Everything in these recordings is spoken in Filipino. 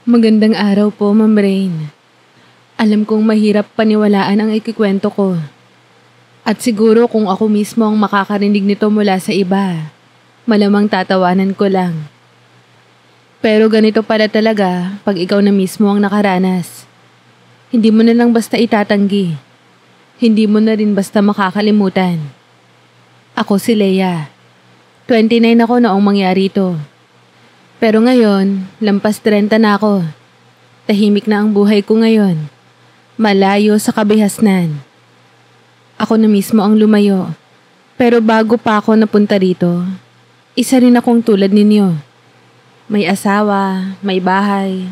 Magandang araw po, Ma'am Rain. Alam kong mahirap paniwalaan ang ikikwento ko. At siguro kung ako mismo ang makakarinig nito mula sa iba, malamang tatawanan ko lang. Pero ganito pala talaga pag ikaw na mismo ang nakaranas. Hindi mo na lang basta itatanggi. Hindi mo na rin basta makakalimutan. Ako si Leia. 29 ako noong mangyari ito. Pero ngayon, lampas 30 na ako. Tahimik na ang buhay ko ngayon. Malayo sa kabihasnan. Ako na mismo ang lumayo. Pero bago pa ako napunta rito, isa rin akong tulad ninyo. May asawa, may bahay,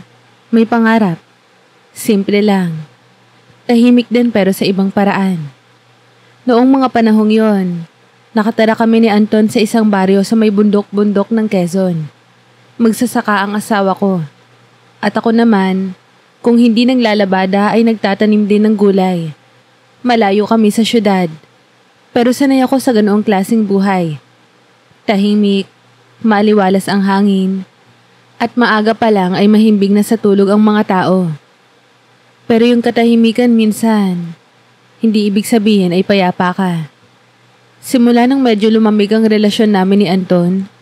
may pangarap. Simple lang. Tahimik din pero sa ibang paraan. Noong mga panahong yon, nakatara kami ni Anton sa isang baryo sa may bundok-bundok ng Quezon. Magsasaka ang asawa ko. At ako naman, kung hindi naglalabada ay nagtatanim din ng gulay. Malayo kami sa syudad. Pero sanay ako sa ganoong klaseng buhay. Tahimik, maaliwalas ang hangin, at maaga pa lang ay mahimbing na sa tulog ang mga tao. Pero yung katahimikan minsan, hindi ibig sabihin ay payapa ka. Simula nang medyo lumamig ang relasyon namin ni Anton,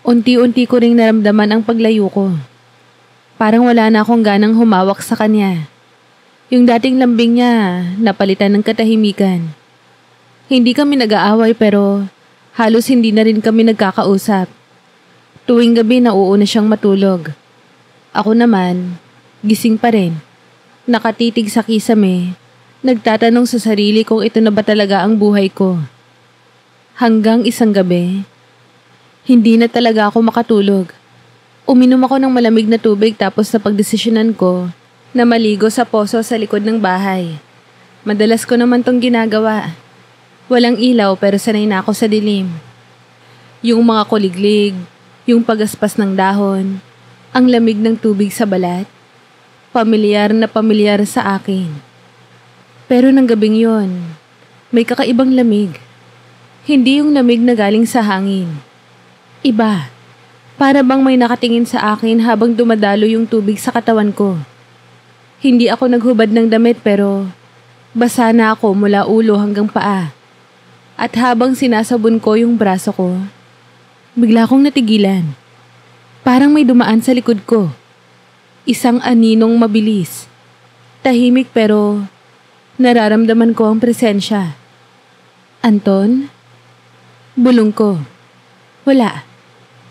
unti-unti ko ring naramdaman ang paglayo ko. Parang wala na akong ganang humawak sa kanya. Yung dating lambing niya, napalitan ng katahimikan. Hindi kami nag-aaway pero halos hindi na rin kami nagkakausap. Tuwing gabi nauuna siyang matulog. Ako naman, gising pa rin. Nakatitig sa kisame, nagtatanong sa sarili kung ito na ba talaga ang buhay ko. Hanggang isang gabi, hindi na talaga ako makatulog. Uminom ako ng malamig na tubig tapos napagdesisyonan ko na maligo sa poso sa likod ng bahay. Madalas ko naman tong ginagawa. Walang ilaw pero sanay na ako sa dilim. Yung mga kuliglig, yung pagaspas ng dahon, ang lamig ng tubig sa balat, pamilyar na pamilyar sa akin. Pero nang gabing yon, may kakaibang lamig. Hindi yung lamig na galing sa hangin. Iba. Para bang may nakatingin sa akin habang dumadalo yung tubig sa katawan ko. Hindi ako naghubad ng damit pero basa na ako mula ulo hanggang paa. At habang sinasabon ko yung braso ko, bigla akong natigilan. Parang may dumaan sa likod ko. Isang aninong mabilis. Tahimik pero nararamdaman ko ang presensya. Anton? Bulong ko. Wala.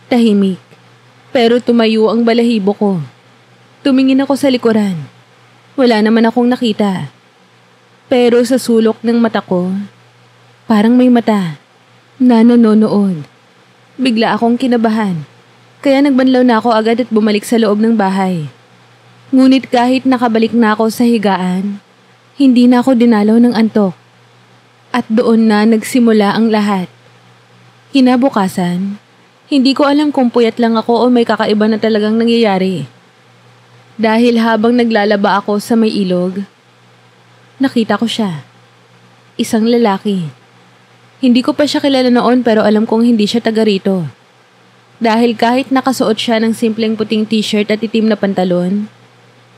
Tahimik. Pero tumayo ang balahibo ko. Tumingin ako sa likuran. Wala naman akong nakita. Pero sa sulok ng mata ko, parang may mata na nanonood. Bigla akong kinabahan. Kaya nagbanlaw na ako agad at bumalik sa loob ng bahay. Ngunit kahit nakabalik na ako sa higaan, hindi na ako dinalaw ng antok. At doon na nagsimula ang lahat. Kinabukasan, hindi ko alam kung puyat lang ako o may kakaiba na talagang nangyayari. Dahil habang naglalaba ako sa may ilog, nakita ko siya. Isang lalaki. Hindi ko pa siya kilala noon pero alam kong hindi siya taga rito. Dahil kahit nakasuot siya ng simpleng puting t-shirt at itim na pantalon,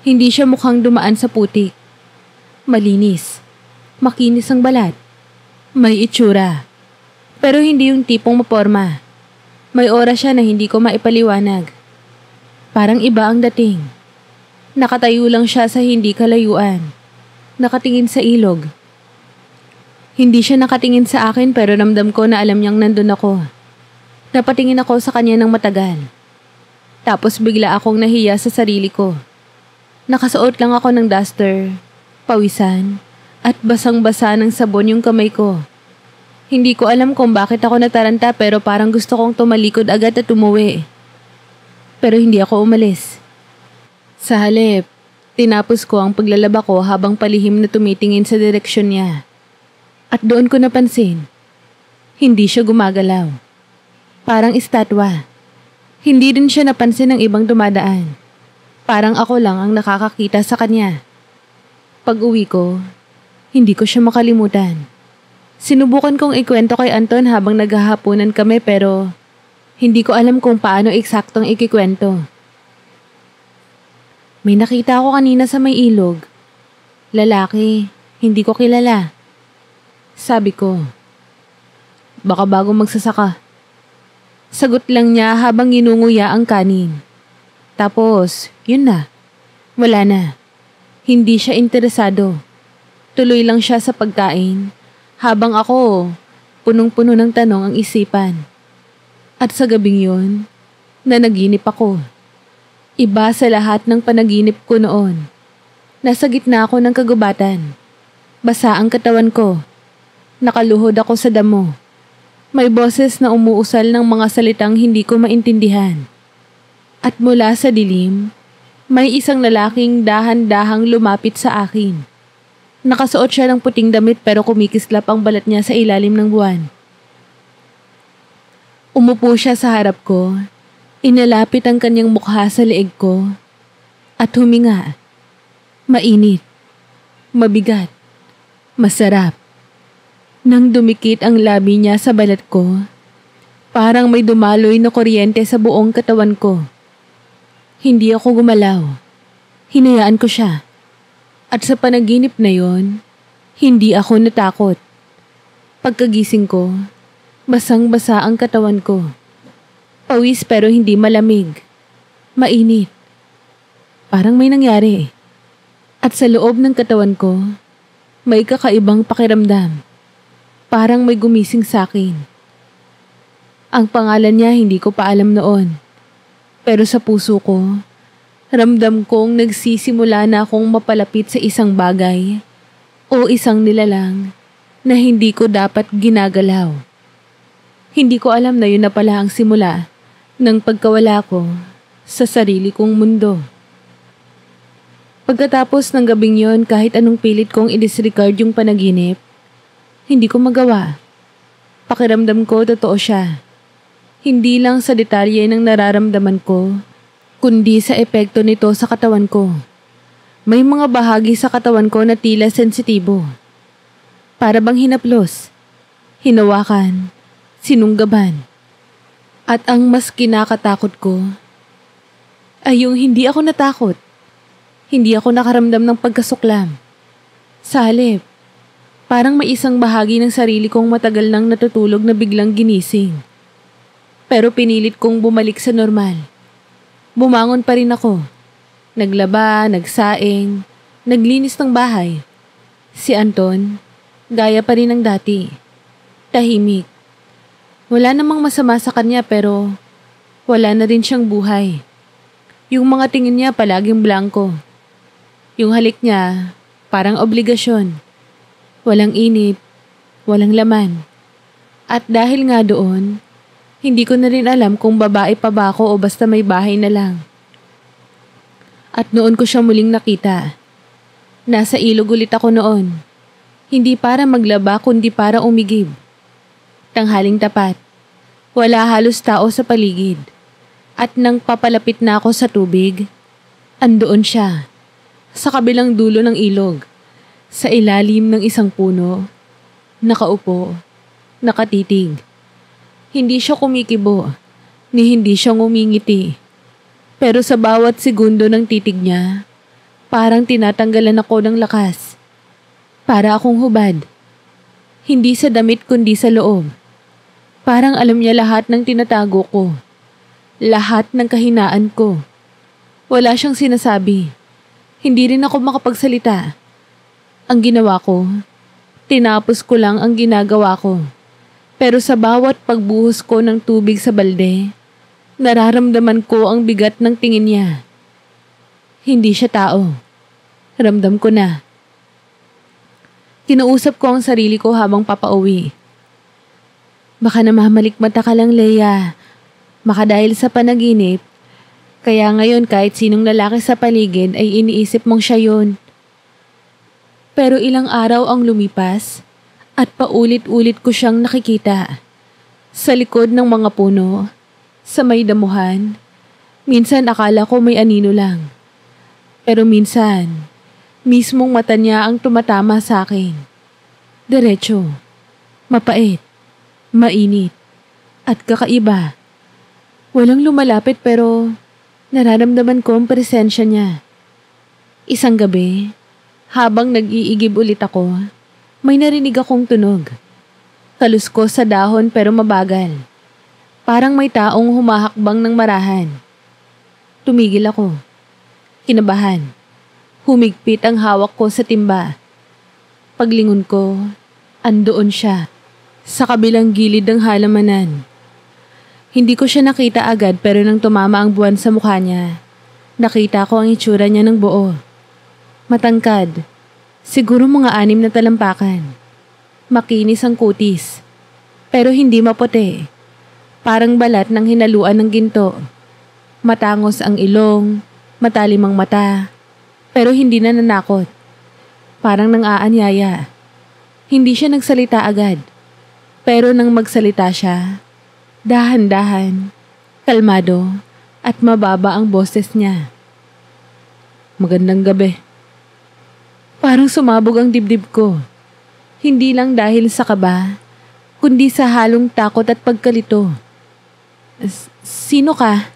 hindi siya mukhang dumaan sa putik. Malinis. Makinis ang balat. May itsura. Pero hindi yung tipong maporma. May oras siya na hindi ko maipaliwanag. Parang iba ang dating. Nakatayo lang siya sa hindi kalayuan. Nakatingin sa ilog. Hindi siya nakatingin sa akin pero ramdam ko na alam niyang nandun ako. Napatingin ako sa kanya ng matagal. Tapos bigla akong nahiya sa sarili ko. Nakasuot lang ako ng duster, pawisan, at basang-basa ng sabon yung kamay ko. Hindi ko alam kung bakit ako nataranta pero parang gusto kong tumalikod agad at umuwi. Pero hindi ako umalis. Sa halip, tinapos ko ang paglalaba ko habang palihim na tumitingin sa direksyon niya. At doon ko napansin, hindi siya gumagalaw. Parang estatwa. Hindi din siya napansin ng ibang dumadaan. Parang ako lang ang nakakakita sa kanya. Pag-uwi ko, hindi ko siya makalimutan. Sinubukan kong ikwento kay Anton habang naghahapunan kami pero hindi ko alam kung paano eksaktong ikikwento. May nakita ako kanina sa may ilog. Lalaki, hindi ko kilala. Sabi ko. Baka bago magsasaka. Sagot lang niya habang ginunguya ang kanin. Tapos, yun na. Wala na. Hindi siya interesado. Tuloy lang siya sa pagkain habang ako punong-puno ng tanong ang isipan. At sa gabing yun, nanaginip ako. Iba sa lahat ng panaginip ko noon. Nasa gitna ako ng kagubatan. Basa ang katawan ko. Nakaluhod ako sa damo. May boses na umuusal ng mga salitang hindi ko maintindihan. At mula sa dilim, may isang lalaking dahan-dahang lumapit sa akin. Nakasuot siya ng puting damit pero kumikislap ang balat niya sa ilalim ng buwan. Umupo siya sa harap ko. Inalapit ang kanyang mukha sa leeg ko at huminga. Mainit, mabigat, masarap. Nang dumikit ang labi niya sa balat ko, parang may dumaloy na kuryente sa buong katawan ko. Hindi ako gumalaw. Hinayaan ko siya. At sa panaginip na yon, hindi ako natakot. Pagkagising ko, basang-basa ang katawan ko. Pawis pero hindi malamig. Mainit. Parang may nangyari. At sa loob ng katawan ko, may kakaibang pakiramdam. Parang may gumising sa akin. Ang pangalan niya hindi ko pa alam noon. Pero sa puso ko, ramdam kong nagsisimula na akong mapalapit sa isang bagay o isang nilalang na hindi ko dapat ginagalaw. Hindi ko alam na yun na pala ang simula ng pagkawala ko sa sarili kong mundo. Pagkatapos ng gabing yon, kahit anong pilit kong i-disregard yung panaginip, hindi ko magawa. Pakiramdam ko totoo siya. Hindi lang sa detalye ng nararamdaman ko, kundi sa epekto nito sa katawan ko. May mga bahagi sa katawan ko na tila sensitibo. Para bang hinaplos, hinawakan, sinunggaban. At ang mas kinakatakot ko ay yung hindi ako natakot. Hindi ako nakaramdam ng pagkasuklam. Sa halip, parang may isang bahagi ng sarili kong matagal nang natutulog na biglang ginising. Pero pinilit kong bumalik sa normal. Bumangon pa rin ako. Naglaba, nagsaing, naglinis ng bahay. Si Anton, gaya pa rin ng dati. Tahimik. Wala namang masama sa kanya pero wala na rin siyang buhay. Yung mga tingin niya palaging blanko. Yung halik niya parang obligasyon. Walang init, walang laman. At dahil nga doon, hindi ko na rin alam kung babae pa ba ako o basta may bahay na lang. At noon ko siya muling nakita. Nasa ilog ulit ako noon. Hindi para maglaba kundi para umigib. Tanghaling tapat. Wala halos tao sa paligid. At nang papalapit na ako sa tubig, andoon siya. Sa kabilang dulo ng ilog. Sa ilalim ng isang puno. Nakaupo. Nakatitig. Hindi siya kumikibo. Ni hindi siya ngumingiti. Pero sa bawat segundo ng titig niya, parang tinatanggalan ako ng lakas. Para akong hubad. Hindi sa damit kundi sa loob. Parang alam niya lahat ng tinatago ko. Lahat ng kahinaan ko. Wala siyang sinasabi. Hindi rin ako makapagsalita. Ang ginawa ko, tinapos ko lang ang ginagawa ko. Pero sa bawat pagbuhos ko ng tubig sa balde, nararamdaman ko ang bigat ng tingin niya. Hindi siya tao. Ramdam ko na. Kinausap ko ang sarili ko habang papauwi. Baka namamalikmata ka lang, Leia. Baka dahil sa panaginip, kaya ngayon kahit sinong lalaki sa paligid ay iniisip mong siya yun. Pero ilang araw ang lumipas at paulit-ulit ko siyang nakikita. Sa likod ng mga puno, sa may damuhan, minsan akala ko may anino lang. Pero minsan, mismong mata niya ang tumatama sa akin. Diretso, mapait, mainit, at kakaiba. Walang lumalapit pero nararamdaman ko ang presensya niya. Isang gabi, habang nag-iigib ulit ako, may narinig akong tunog. Kaluskos sa dahon pero mabagal. Parang may taong humahakbang ng marahan. Tumigil ako. Kinabahan. Humigpit ang hawak ko sa timba. Paglingon ko, andoon siya, sa kabilang gilid ng halamanan. Hindi ko siya nakita agad pero nang tumama ang buwan sa mukha niya, nakita ko ang itsura niya ng buo. Matangkad, siguro mga 6 na talampakan. Makinis ang kutis, pero hindi maputi. Parang balat ng hinaluan ng ginto. Matangos ang ilong, matalim ang mata, pero hindi na nanakot. Parang nang-aanyaya. Hindi siya nagsalita agad. Pero nang magsalita siya, dahan-dahan, kalmado, at mababa ang boses niya. Magandang gabi. Parang sumabog ang dibdib ko. Hindi lang dahil sa kaba, kundi sa halong takot at pagkalito. Sino ka?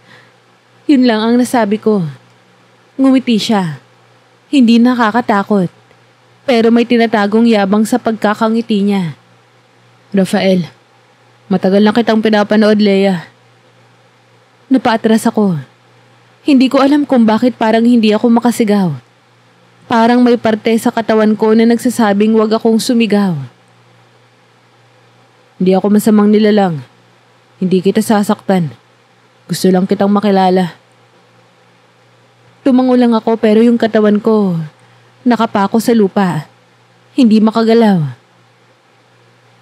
Yun lang ang nasabi ko. Ngumiti siya. Hindi nakakatakot. Pero may tinatagong yabang sa pagkakangiti niya. Rafael, matagal na kitang pinapanood, Leia. Napaatras ako. Hindi ko alam kung bakit parang hindi ako makasigaw. Parang may parte sa katawan ko na nagsasabing wag akong sumigaw. Hindi ako masamang nilalang. Hindi kita sasaktan. Gusto lang kitang makilala. Tumango lang ako pero yung katawan ko nakapako sa lupa. Hindi makagalaw.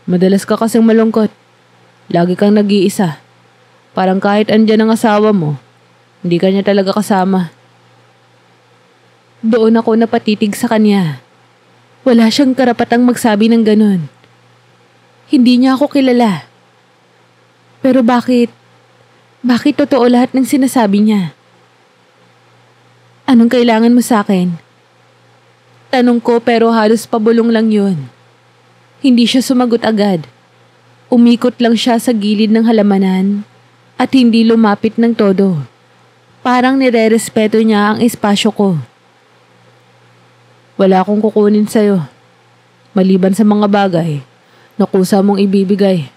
Madalas ka kasing malungkot. Lagi kang nag-iisa. Parang kahit andyan ang asawa mo, hindi ka niya talaga kasama. Doon ako napatitig sa kanya. Wala siyang karapatang magsabi ng ganun. Hindi niya ako kilala. Pero bakit totoo lahat ng sinasabi niya? Anong kailangan mo sa akin? Tanong ko pero halos pabulong lang yun. Hindi siya sumagot agad. Umikot lang siya sa gilid ng halamanan at hindi lumapit ng todo. Parang nire-respeto niya ang espasyo ko. Wala akong kukunin sa'yo. Maliban sa mga bagay na kusa mong ibibigay.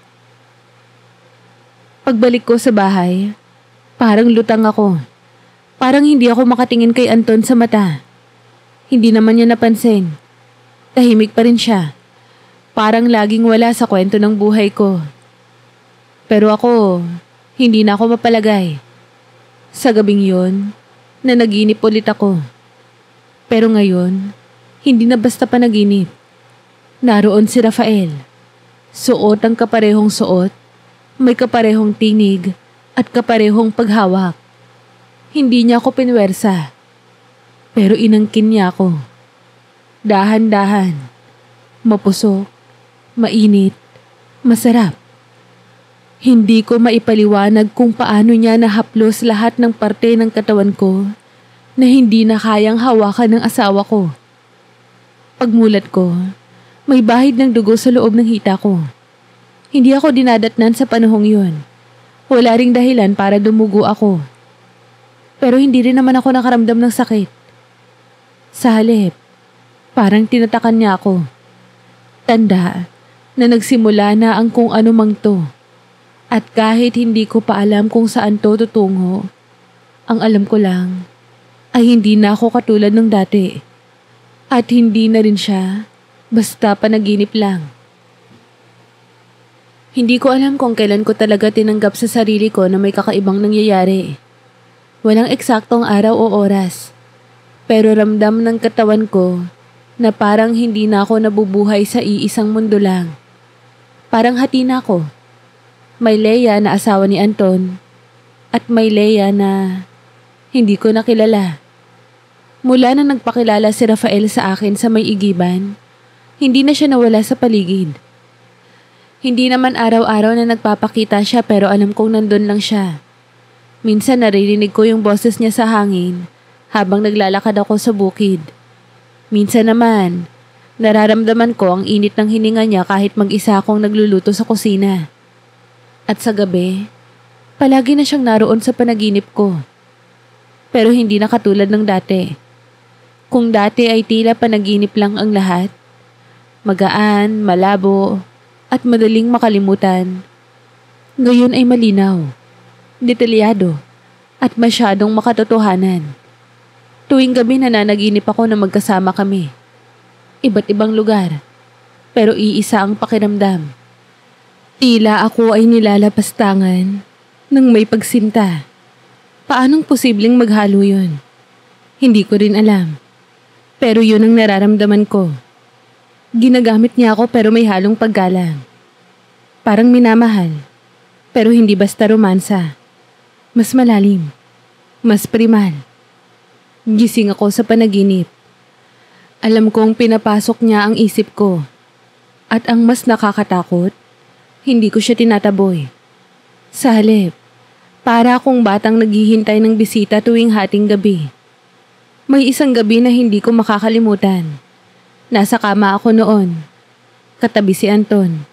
Pagbalik ko sa bahay, parang lutang ako. Parang hindi ako makatingin kay Anton sa mata. Hindi naman niya napansin. Tahimik pa rin siya. Parang laging wala sa kwento ng buhay ko. Pero ako, hindi na ako mapalagay. Sa gabing yun, nanaginip ulit ako. Pero ngayon, hindi na basta panaginip. Naroon si Rafael. Suot ang kaparehong suot, may kaparehong tinig at kaparehong paghawak. Hindi niya ako pinwersa. Pero inangkin niya ako. Dahan-dahan. Mapusok. Mainit. Masarap. Hindi ko maipaliwanag kung paano niya nahaplos lahat ng parte ng katawan ko na hindi na kayang hawakan ng asawa ko. Pagmulat ko, may bahid ng dugo sa loob ng hita ko. Hindi ako dinadatnan sa panahong yun. Wala ring dahilan para dumugo ako. Pero hindi rin naman ako nakaramdam ng sakit. Sa halip, parang tinatakan niya ako. Tanda na nagsimula na ang kung ano mang to. At kahit hindi ko pa alam kung saan to tutungo, ang alam ko lang ay hindi na ako katulad ng dati. At hindi na rin siya basta panaginip lang. Hindi ko alam kung kailan ko talaga tinanggap sa sarili ko na may kakaibang nangyayari. Walang eksaktong araw o oras. Pero ramdam ng katawan ko na parang hindi na ako nabubuhay sa iisang mundo lang. Parang hati na ako. May Leia na asawa ni Anton at may Leia na hindi ko nakilala. Mula na nagpakilala si Rafael sa akin sa may igiban, hindi na siya nawala sa paligid. Hindi naman araw-araw na nagpapakita siya pero alam kong nandun lang siya. Minsan naririnig ko yung boses niya sa hangin habang naglalakad ako sa bukid. Minsan naman, nararamdaman ko ang init ng hininga niya kahit mag-isa akong nagluluto sa kusina. At sa gabi, palagi na siyang naroon sa panaginip ko. Pero hindi na katulad ng dati. Kung dati ay tila panaginip lang ang lahat, magaan, malabo, at madaling makalimutan, ngayon ay malinaw, detalyado, at masyadong makatotohanan. Tuwing gabi nananaginip ako na magkasama kami. Iba't ibang lugar, pero iisa ang pakiramdam. Tila ako ay nilalapastangan ng may pagsinta. Paanong posibleng maghalo yun? Hindi ko rin alam. Pero yun ang nararamdaman ko. Ginagamit niya ako pero may halong paggalang. Parang minamahal, pero hindi basta romansa. Mas malalim, mas primal. Gising ako sa panaginip. Alam kong pinapasok niya ang isip ko. At ang mas nakakatakot, hindi ko siya tinataboy. Sa halip, para akong batang naghihintay ng bisita tuwing hating gabi. May isang gabi na hindi ko makakalimutan. Nasa kama ako noon. Katabi si Anton.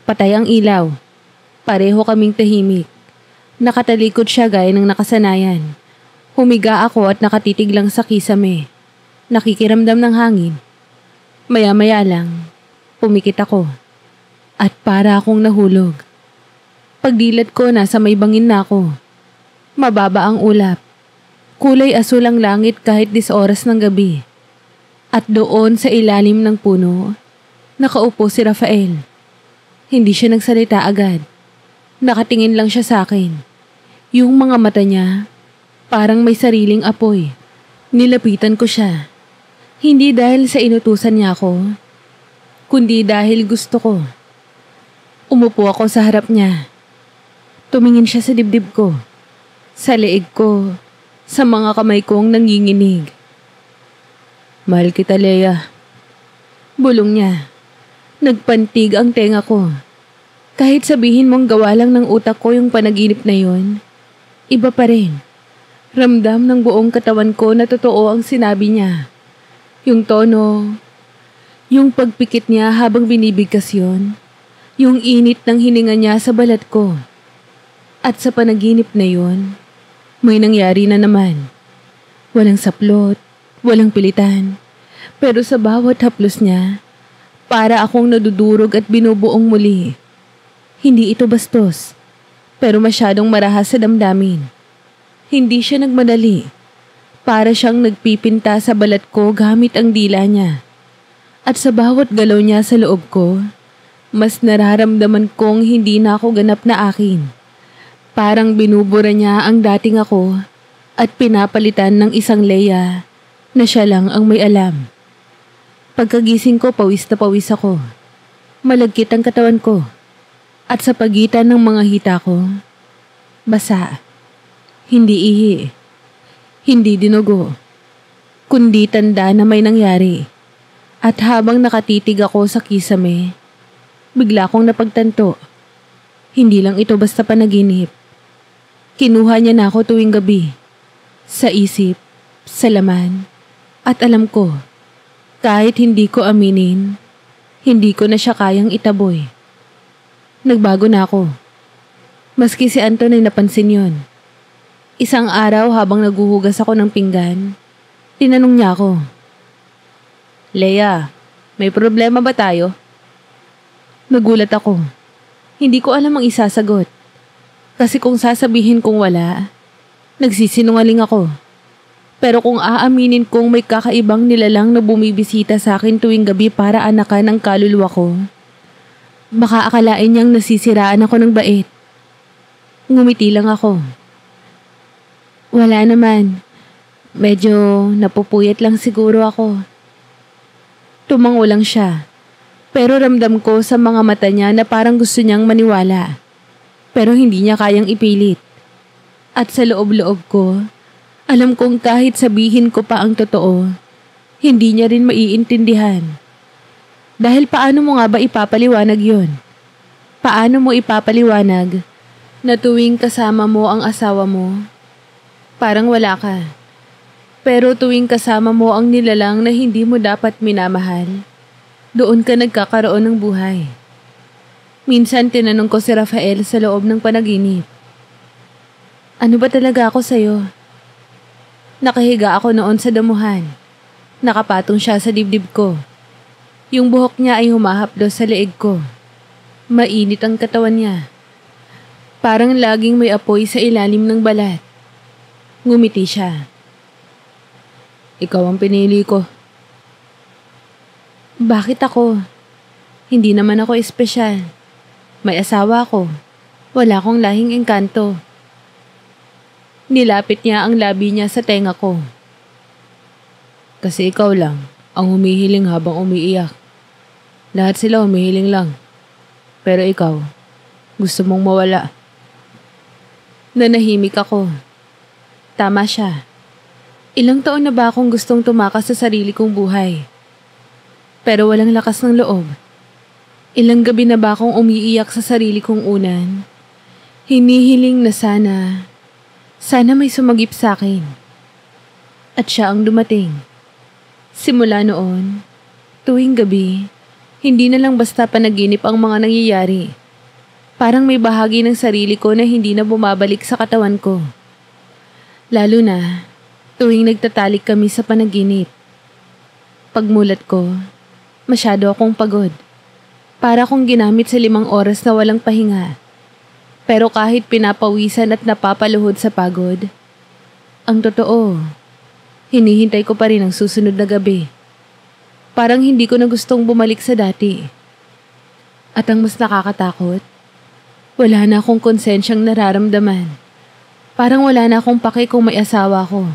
Patay ang ilaw. Pareho kaming tahimik. Nakatalikod siya gaya ng nakasanayan. Humiga ako at nakatitig lang sa kisame. Nakikiramdam ng hangin. Maya-maya lang, pumikit ako. At para akong nahulog. Pagdilat ko, nasa may bangin na ako. Mababa ang ulap. Kulay asul ang langit kahit 10 oras ng gabi. At doon sa ilalim ng puno, nakaupo si Rafael. Hindi siya nagsalita agad. Nakatingin lang siya sa akin. Yung mga mata niya, parang may sariling apoy. Nilapitan ko siya. Hindi dahil sa inutusan niya ako, kundi dahil gusto ko. Umupo ako sa harap niya. Tumingin siya sa dibdib ko, sa leeg ko, sa mga kamay kong nanginginig. Mahal kita, Leia. Bulong niya. Nagpantig ang tenga ko. Kahit sabihin mong gawa lang ng utak ko yung panaginip na yon, iba pa rin. Ramdam ng buong katawan ko na totoo ang sinabi niya. Yung tono, yung pagpikit niya habang binibigkas yon, yung init ng hininga niya sa balat ko. At sa panaginip na yon, may nangyari na naman. Walang saplot, walang pilitan. Pero sa bawat haplos niya, para akong nadudurog at binubuong muli. Hindi ito bastos, pero masyadong marahas sa damdamin. Hindi siya nagmadali. Para siyang nagpipinta sa balat ko gamit ang dila niya. At sa bawat galaw niya sa loob ko, mas nararamdaman kong hindi na ako ganap na akin. Parang binubura niya ang dating ako at pinapalitan ng isang Leia na siya lang ang may alam. Pagkagising ko, pawis na pawis ako. Malagkit ang katawan ko. At sa pagitan ng mga hita ko, basa. Hindi ihi. Hindi dinugo. Kundi tanda na may nangyari. At habang nakatitig ako sa kisame, bigla kong napagtanto. Hindi lang ito basta panaginip. Kinuha niya na ako tuwing gabi. Sa isip, sa laman, at alam ko, kahit hindi ko aminin, hindi ko na siya kayang itaboy. Nagbago na ako. Maski si Anton ay napansin yon. Isang araw habang naguhugas ako ng pinggan, tinanong niya ako, Leia, may problema ba tayo? Nagulat ako. Hindi ko alam ang isasagot. Kasi kung sasabihin kong wala, nagsisinungaling ako. Pero kung aaminin kong may kakaibang nilalang na bumibisita sa akin tuwing gabi para anakan ang kaluluwa ko, baka akalain niyang nasisiraan ako ng bait. Ngumiti lang ako. Wala naman. Medyo napupuyat lang siguro ako. Tumango lang siya. Pero ramdam ko sa mga mata niya na parang gusto niyang maniwala. Pero hindi niya kayang ipilit. At sa loob-loob ko, alam kong kahit sabihin ko pa ang totoo, hindi niya rin maiintindihan. Dahil paano mo nga ba ipapaliwanag yon? Paano mo ipapaliwanag na tuwing kasama mo ang asawa mo, parang wala ka. Pero tuwing kasama mo ang nilalang na hindi mo dapat minamahal, doon ka nagkakaroon ng buhay. Minsan tinanong ko si Rafael sa loob ng panaginip. Ano ba talaga ako sa'yo? Nakahiga ako noon sa damuhan. Nakapatong siya sa dibdib ko. Yung buhok niya ay humahaplos sa leeg ko. Mainit ang katawan niya. Parang laging may apoy sa ilalim ng balat. Ngumiti siya. Ikaw ang pinili ko. Bakit ako? Hindi naman ako espesyal. May asawa ko. Wala akong lahing engkanto. Nilapit niya ang labi niya sa tenga ko. Kasi ikaw lang ang humihiling habang umiiyak. Lahat sila humihiling lang. Pero ikaw, gusto mong mawala. Nanahimik ako. Tama siya. Ilang taon na ba akong gustong tumakas sa sarili kong buhay? Pero walang lakas ng loob. Ilang gabi na ba akong umiiyak sa sarili kong unan? Hinihiling na sana may sumagip sa akin. At siya ang dumating. Simula noon, tuwing gabi, hindi na lang basta panaginip ang mga nangyayari. Parang may bahagi ng sarili ko na hindi na bumabalik sa katawan ko. Lalo na, tuwing nagtatalik kami sa panaginip. Pagmulat ko, masyado akong pagod. Para akong ginamit sa 5 oras na walang pahinga. Pero kahit pinapawisan at napapaluhod sa pagod, ang totoo, hinihintay ko pa rin ang susunod na gabi. Parang hindi ko na gustong bumalik sa dati. At ang mas nakakatakot, wala na akong konsensyang nararamdaman. Parang wala na akong pake kung may asawa ko.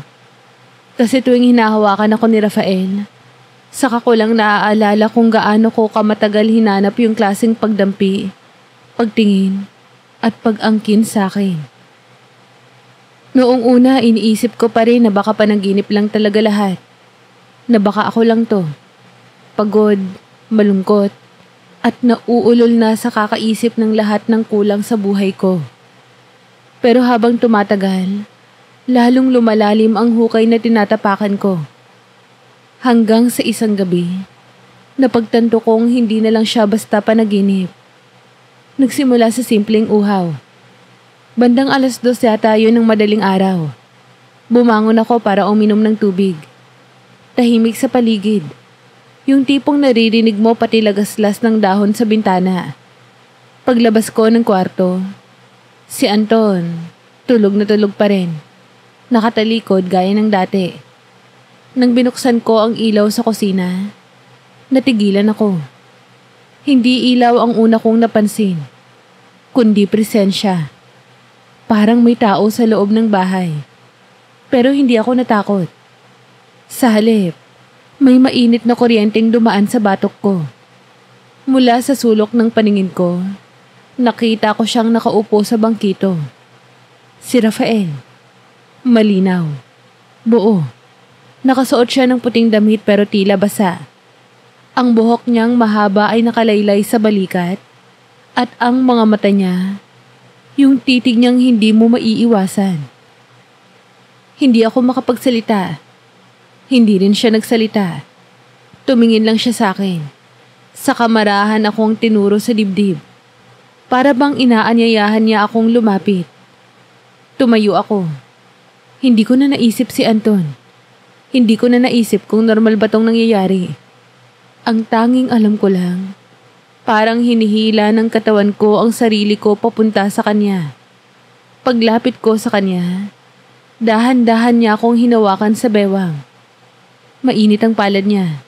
Kasi tuwing hinahawakan ako ni Rafael, saka ko lang naaalala kung gaano ko kamatagal hinanap yung klaseng pagdampi, pagtingin, at pag-angkin sa akin. Noong una, iniisip ko pa rin na baka panaginip lang talaga lahat. Na baka ako lang to. Pagod, malungkot, at nauulol na sa kakaisip ng lahat ng kulang sa buhay ko. Pero habang tumatagal, lalong lumalalim ang hukay na tinatapakan ko. Hanggang sa isang gabi, napagtanto kong hindi na lang siya basta panaginip. Nagsimula sa simpleng uhaw. Bandang 2:00 yata yun ng madaling araw. Bumangon ako para uminom ng tubig. Tahimik sa paligid. Yung tipong naririnig mo pati lagaslas ng dahon sa bintana. Paglabas ko ng kwarto, si Anton, tulog na tulog pa rin. Nakatalikod gaya ng dati. Nang binuksan ko ang ilaw sa kusina, natigilan ako. Hindi ilaw ang una kong napansin, kundi presensya. Parang may tao sa loob ng bahay. Pero hindi ako natakot. Sa halip, may mainit na kuryenteng dumaan sa batok ko. Mula sa sulok ng paningin ko, nakita ko siyang nakaupo sa bangkito. Si Rafael. Malinaw. Buo. Nakasuot siya ng puting damit pero tila basa. Ang buhok niyang mahaba ay nakalaylay sa balikat at ang mga mata niya, yung titig niyang hindi mo maiiwasan. Hindi ako makapagsalita. Hindi rin siya nagsalita. Tumingin lang siya sa akin. Sa kamarahan akong tinuro sa dibdib. Para bang inaanyayahan niya akong lumapit. Tumayo ako. Hindi ko na naisip si Anton. Hindi ko na naisip kung normal ba tong nangyayari. Ang tanging alam ko lang, parang hinihila ng katawan ko ang sarili ko papunta sa kanya. Paglapit ko sa kanya, dahan-dahan niya akong hinawakan sa bewang. Mainit ang palad niya.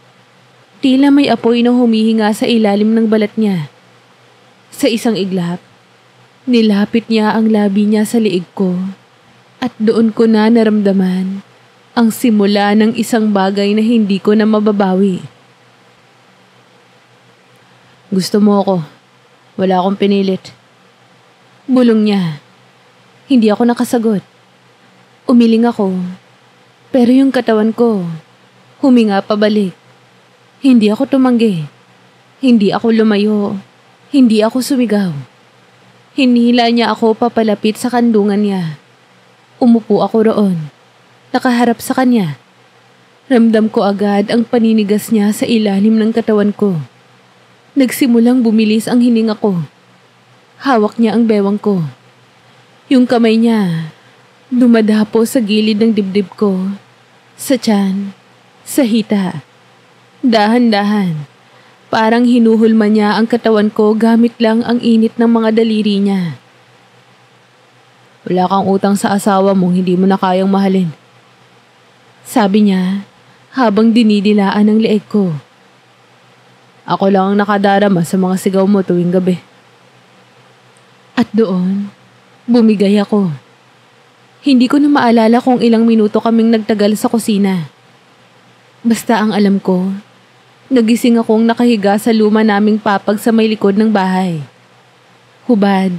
Tila may apoy na humihinga sa ilalim ng balat niya. Sa isang iglap, nilapit niya ang labi niya sa liig ko at doon ko na naramdaman ang simula ng isang bagay na hindi ko na mababawi. Gusto mo ako. Wala akong pinilit. Bulong niya. Hindi ako nakasagot. Umiling ako. Pero yung katawan ko, huminga pabalik. Hindi ako tumanggi. Hindi ako lumayo. Hindi ako sumigaw. Hinila niya ako papalapit sa kandungan niya. Umupo ako roon. Nakaharap sa kanya. Ramdam ko agad ang paninigas niya sa ilalim ng katawan ko. Nagsimulang bumilis ang hininga ko. Hawak niya ang bewang ko. Yung kamay niya, dumadapo sa gilid ng dibdib ko, sa tiyan, Sa hita. Dahan-dahan. Parang hinuhulma niya ang katawan ko gamit lang ang init ng mga daliri niya. Wala kang utang sa asawa mo, hindi mo na kayang mahalin. Sabi niya habang dinidilaan ang leeg ko. Ako lang ang nakadarama sa mga sigaw mo tuwing gabi. At doon, bumigay ako. Hindi ko na maalala kung ilang minuto kaming nagtagal sa kusina. Basta ang alam ko, nagising akong nakahiga sa luma naming papag sa may likod ng bahay. Hubad,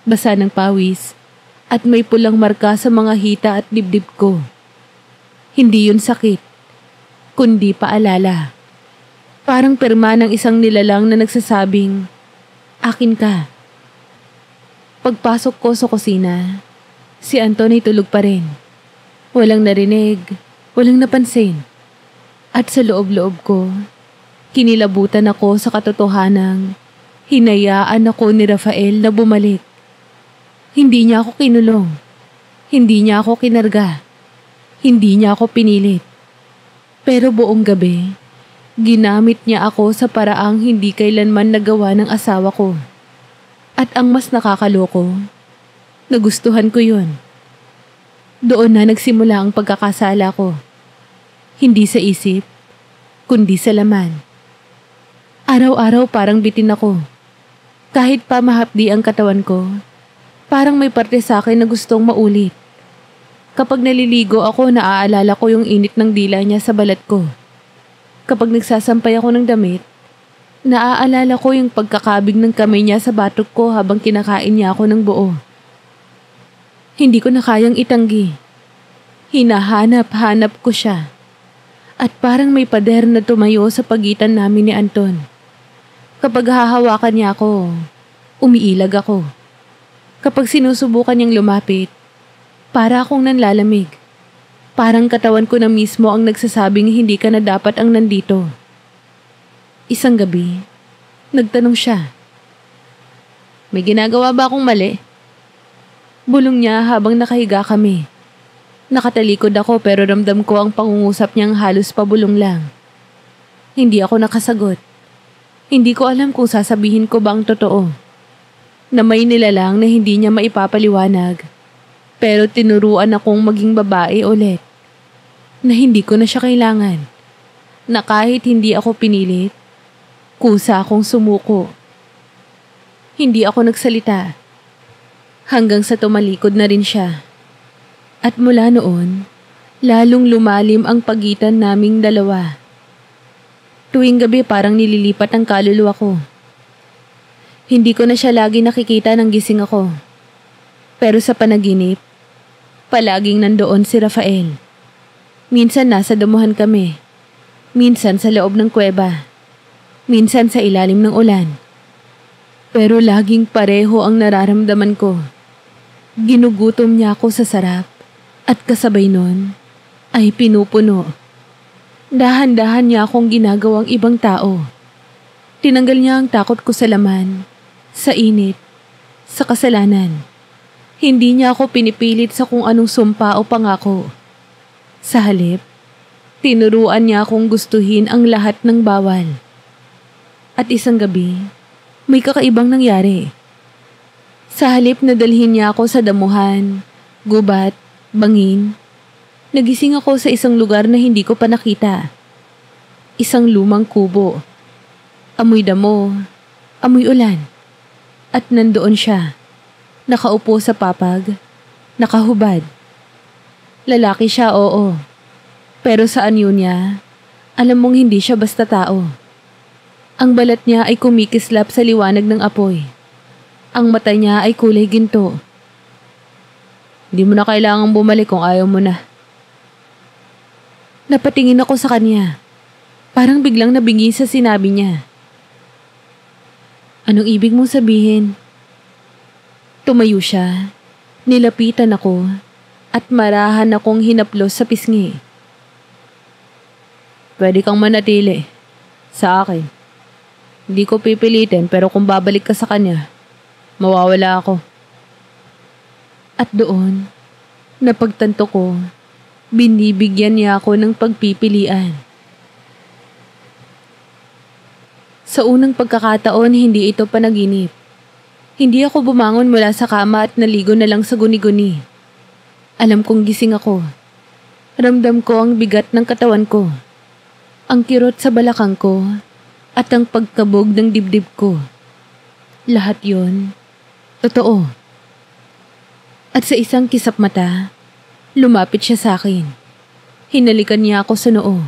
basa ng pawis, at may pulang marka sa mga hita at dibdib ko. Hindi yun sakit, kundi paalala. Parang pirma ng isang nilalang na nagsasabing, "Akin ka." Pagpasok ko sa kusina, si Anton ay tulog pa rin. Walang narinig, walang napansin. At sa loob-loob ko, kinilabutan ako sa katotohanang hinayaan ako ni Rafael na bumalik. Hindi niya ako kinulong. Hindi niya ako kinarga. Hindi niya ako pinilit. Pero buong gabi, ginamit niya ako sa paraang hindi kailanman nagawa ng asawa ko. At ang mas nakakaloko, nagustuhan ko yun. Doon na nagsimula ang pagkakasala ko. Hindi sa isip, kundi sa laman. Araw-araw parang bitin ako. Kahit pa mahapdi ang katawan ko, parang may parte sa akin na gustong maulit. Kapag naliligo ako, naaalala ko yung init ng dila niya sa balat ko. Kapag nagsasampay ako ng damit, naaalala ko yung pagkakabig ng kamay niya sa batok ko habang kinakain niya ako ng buo. Hindi ko na kayang itanggi. Hinahanap-hanap ko siya. At parang may pader na tumayo sa pagitan namin ni Anton. Kapag hahawakan niya ako, umiilag ako. Kapag sinusubukan niyang lumapit, para akong nanlalamig. Parang katawan ko na mismo ang nagsasabing hindi ka na dapat ang nandito. Isang gabi, nagtanong siya. May ginagawa ba akong mali? Bulong niya habang nakahiga kami. Nakatalikod ako pero ramdam ko ang pangungusap niyang halos pabulong lang. Hindi ako nakasagot. Hindi ko alam kung sasabihin ko ba ang totoo. Na may nilalang na hindi niya maipapaliwanag. Pero tinuruan akong maging babae ulit. Na hindi ko na siya kailangan. Na kahit hindi ako pinilit, kusa akong sumuko. Hindi ako nagsalita. Hanggang sa tumalikod na rin siya. At mula noon, lalong lumalim ang pagitan naming dalawa. Tuwing gabi parang nililipat ang kaluluwa ko. Hindi ko na siya lagi nakikita nang gising ako. Pero sa panaginip, palaging nandoon si Rafael. Minsan nasa damuhan kami. Minsan sa loob ng kuweba. Minsan sa ilalim ng ulan. Pero laging pareho ang nararamdaman ko. Ginugutom niya ako sa sarap at kasabay nun ay pinupuno. Dahan-dahan niya akong ginagawang ibang tao. Tinanggal niya ang takot ko sa laman, sa init, sa kasalanan. Hindi niya ako pinipilit sa kung anong sumpa o pangako. Sa halip, tinuruan niya akong gustuhin ang lahat ng bawal. At isang gabi, may kakaibang nangyari. Sa halip na dalhin niya ako sa damuhan, gubat, bangin, nagising ako sa isang lugar na hindi ko pa nakita. Isang lumang kubo. Amoy damo, amoy ulan. At nandoon siya. Nakaupo sa papag, nakahubad. Lalaki siya, oo. Pero sa anyo niya, alam mong hindi siya basta tao. Ang balat niya ay kumikislap sa liwanag ng apoy. Ang mata niya ay kulay ginto. Hindi mo na kailangang bumalik kung ayaw mo na. Napatingin ako sa kanya. Parang biglang nabingi sa sinabi niya. Anong ibig mong sabihin? Tumayo siya, nilapitan ako, at marahan akong hinaplos sa pisngi. Pwede kang manatili. Sa akin. Hindi ko pipilitin pero kung babalik ka sa kanya, mawawala ako. At doon, napagtanto ko Binibigyan niya ako ng pagpipilian. Sa unang pagkakataon, hindi ito panaginip. Hindi ako bumangon mula sa kama at naligo na lang sa guni-guni. Alam kong gising ako. Ramdam ko ang bigat ng katawan ko, ang kirot sa balakang ko, at ang pagkabog ng dibdib ko. Lahat yon, totoo. At sa isang kisap mata, lumapit siya sa akin. Hinalikan niya ako sa noo.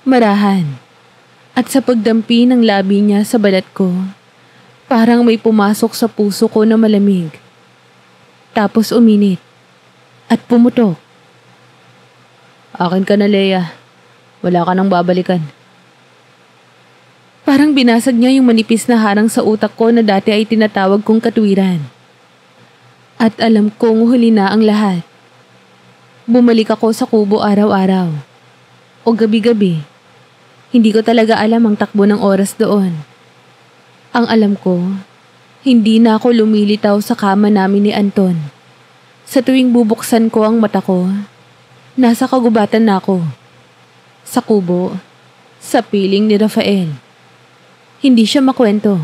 Marahan. At sa pagdampi ng labi niya sa balat ko, parang may pumasok sa puso ko na malamig. Tapos uminit. At pumutok. Akin ka na, Leia. Wala ka nang babalikan. Parang binasag niya yung manipis na harang sa utak ko na dati ay tinatawag kong katwiran. At alam kong huli na ang lahat. Bumalik ako sa kubo araw-araw. O gabi-gabi. Hindi ko talaga alam ang takbo ng oras doon. Ang alam ko, hindi na ako lumilitaw sa kama namin ni Anton. Sa tuwing bubuksan ko ang mata ko, nasa kagubatan na ako. Sa kubo, sa piling ni Rafael. Hindi siya makwento.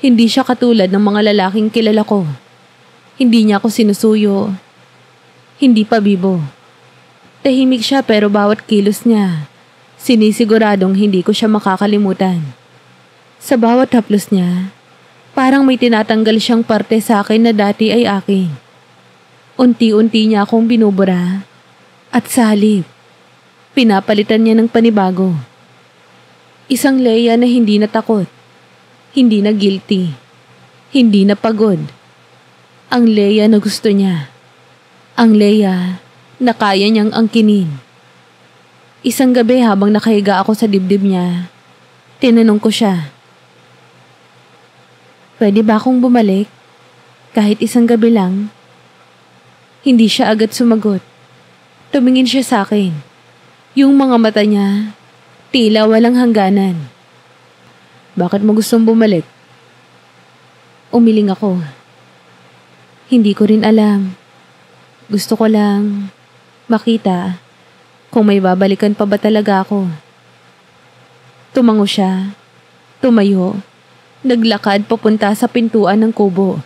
Hindi siya katulad ng mga lalaking kilala ko. Hindi niya ako sinusuyo. Hindi pa bibo. Tahimik siya pero bawat kilos niya, sinisiguradong hindi ko siya makakalimutan. Sa bawat haplos niya, parang may tinatanggal siyang parte sa akin na dati ay akin. Unti-unti niya akong binubura at sa halip, pinapalitan niya ng panibago. Isang Leia na hindi natakot, hindi na guilty, hindi na pagod. Ang Leia na gusto niya. Ang Leia na kaya niyang angkinin. Isang gabi habang nakahiga ako sa dibdib niya, tinanong ko siya, "Pwede ba akong bumalik? Kahit isang gabi lang?" Hindi siya agad sumagot. Tumingin siya sa akin. Yung mga mata niya, tila walang hangganan. "Bakit mo gustong bumalik?" Umiling ako. Hindi ko rin alam. Gusto ko lang makita kung may babalikan pa ba talaga ako. Tumango siya. Tumayo. Naglakad papunta sa pintuan ng kubo.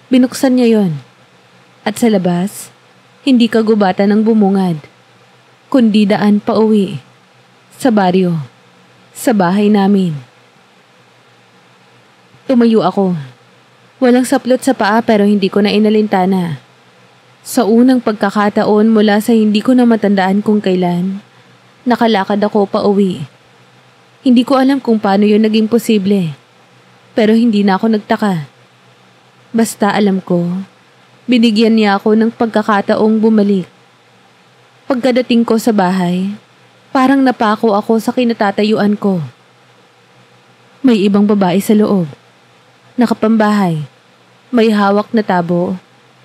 Binuksan niya yon. At sa labas, hindi kagubatan ng bumungad, kundi daan pa uwi. Sa baryo. Sa bahay namin. Tumayo ako. Walang saplot sa paa pero hindi ko na inalintana. Sa unang pagkakataon mula sa hindi ko na matandaan kung kailan, nakalakad ako pa uwi. Hindi ko alam kung paano yun naging posible. Pero hindi na ako nagtaka. Basta alam ko, binigyan niya ako ng pagkakataong bumalik. Pagkadating ko sa bahay, parang napako ako sa kinatatayuan ko. May ibang babae sa loob. Nakapambahay. May hawak na tabo.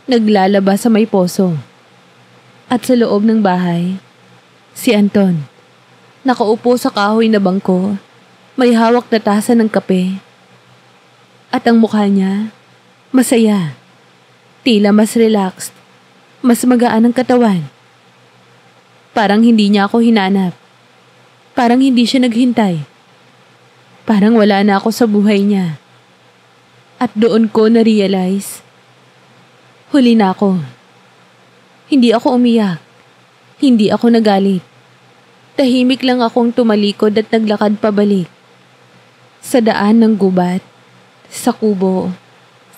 Naglalaba sa may poso. At sa loob ng bahay, si Anton. Nakaupo sa kahoy na bangko. May hawak na tasa ng kape. At ang mukha niya, masaya. Tila mas relaxed. Mas magaan ang katawan. Parang hindi niya ako hinanap. Parang hindi siya naghintay. Parang wala na ako sa buhay niya. At doon ko na-realize, huli na ako. Hindi ako umiyak. Hindi ako nagalit. Tahimik lang akong tumalikod at naglakad pabalik. Sa daan ng gubat, sa kubo,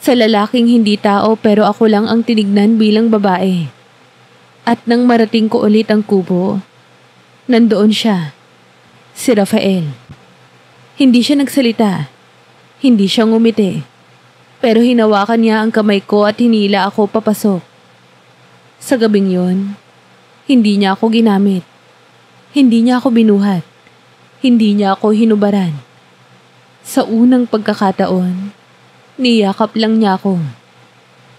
sa lalaking hindi tao pero ako lang ang tinignan bilang babae. At nang marating ko ulit ang kubo, nandoon siya, si Rafael. Hindi siya nagsalita. Hindi siya ngumiti. Pero hinawakan niya ang kamay ko at hinila ako papasok. Sa gabing yun, hindi niya ako ginamit. Hindi niya ako binuhat. Hindi niya ako hinubaran. Sa unang pagkakataon, niyakap lang niya ako.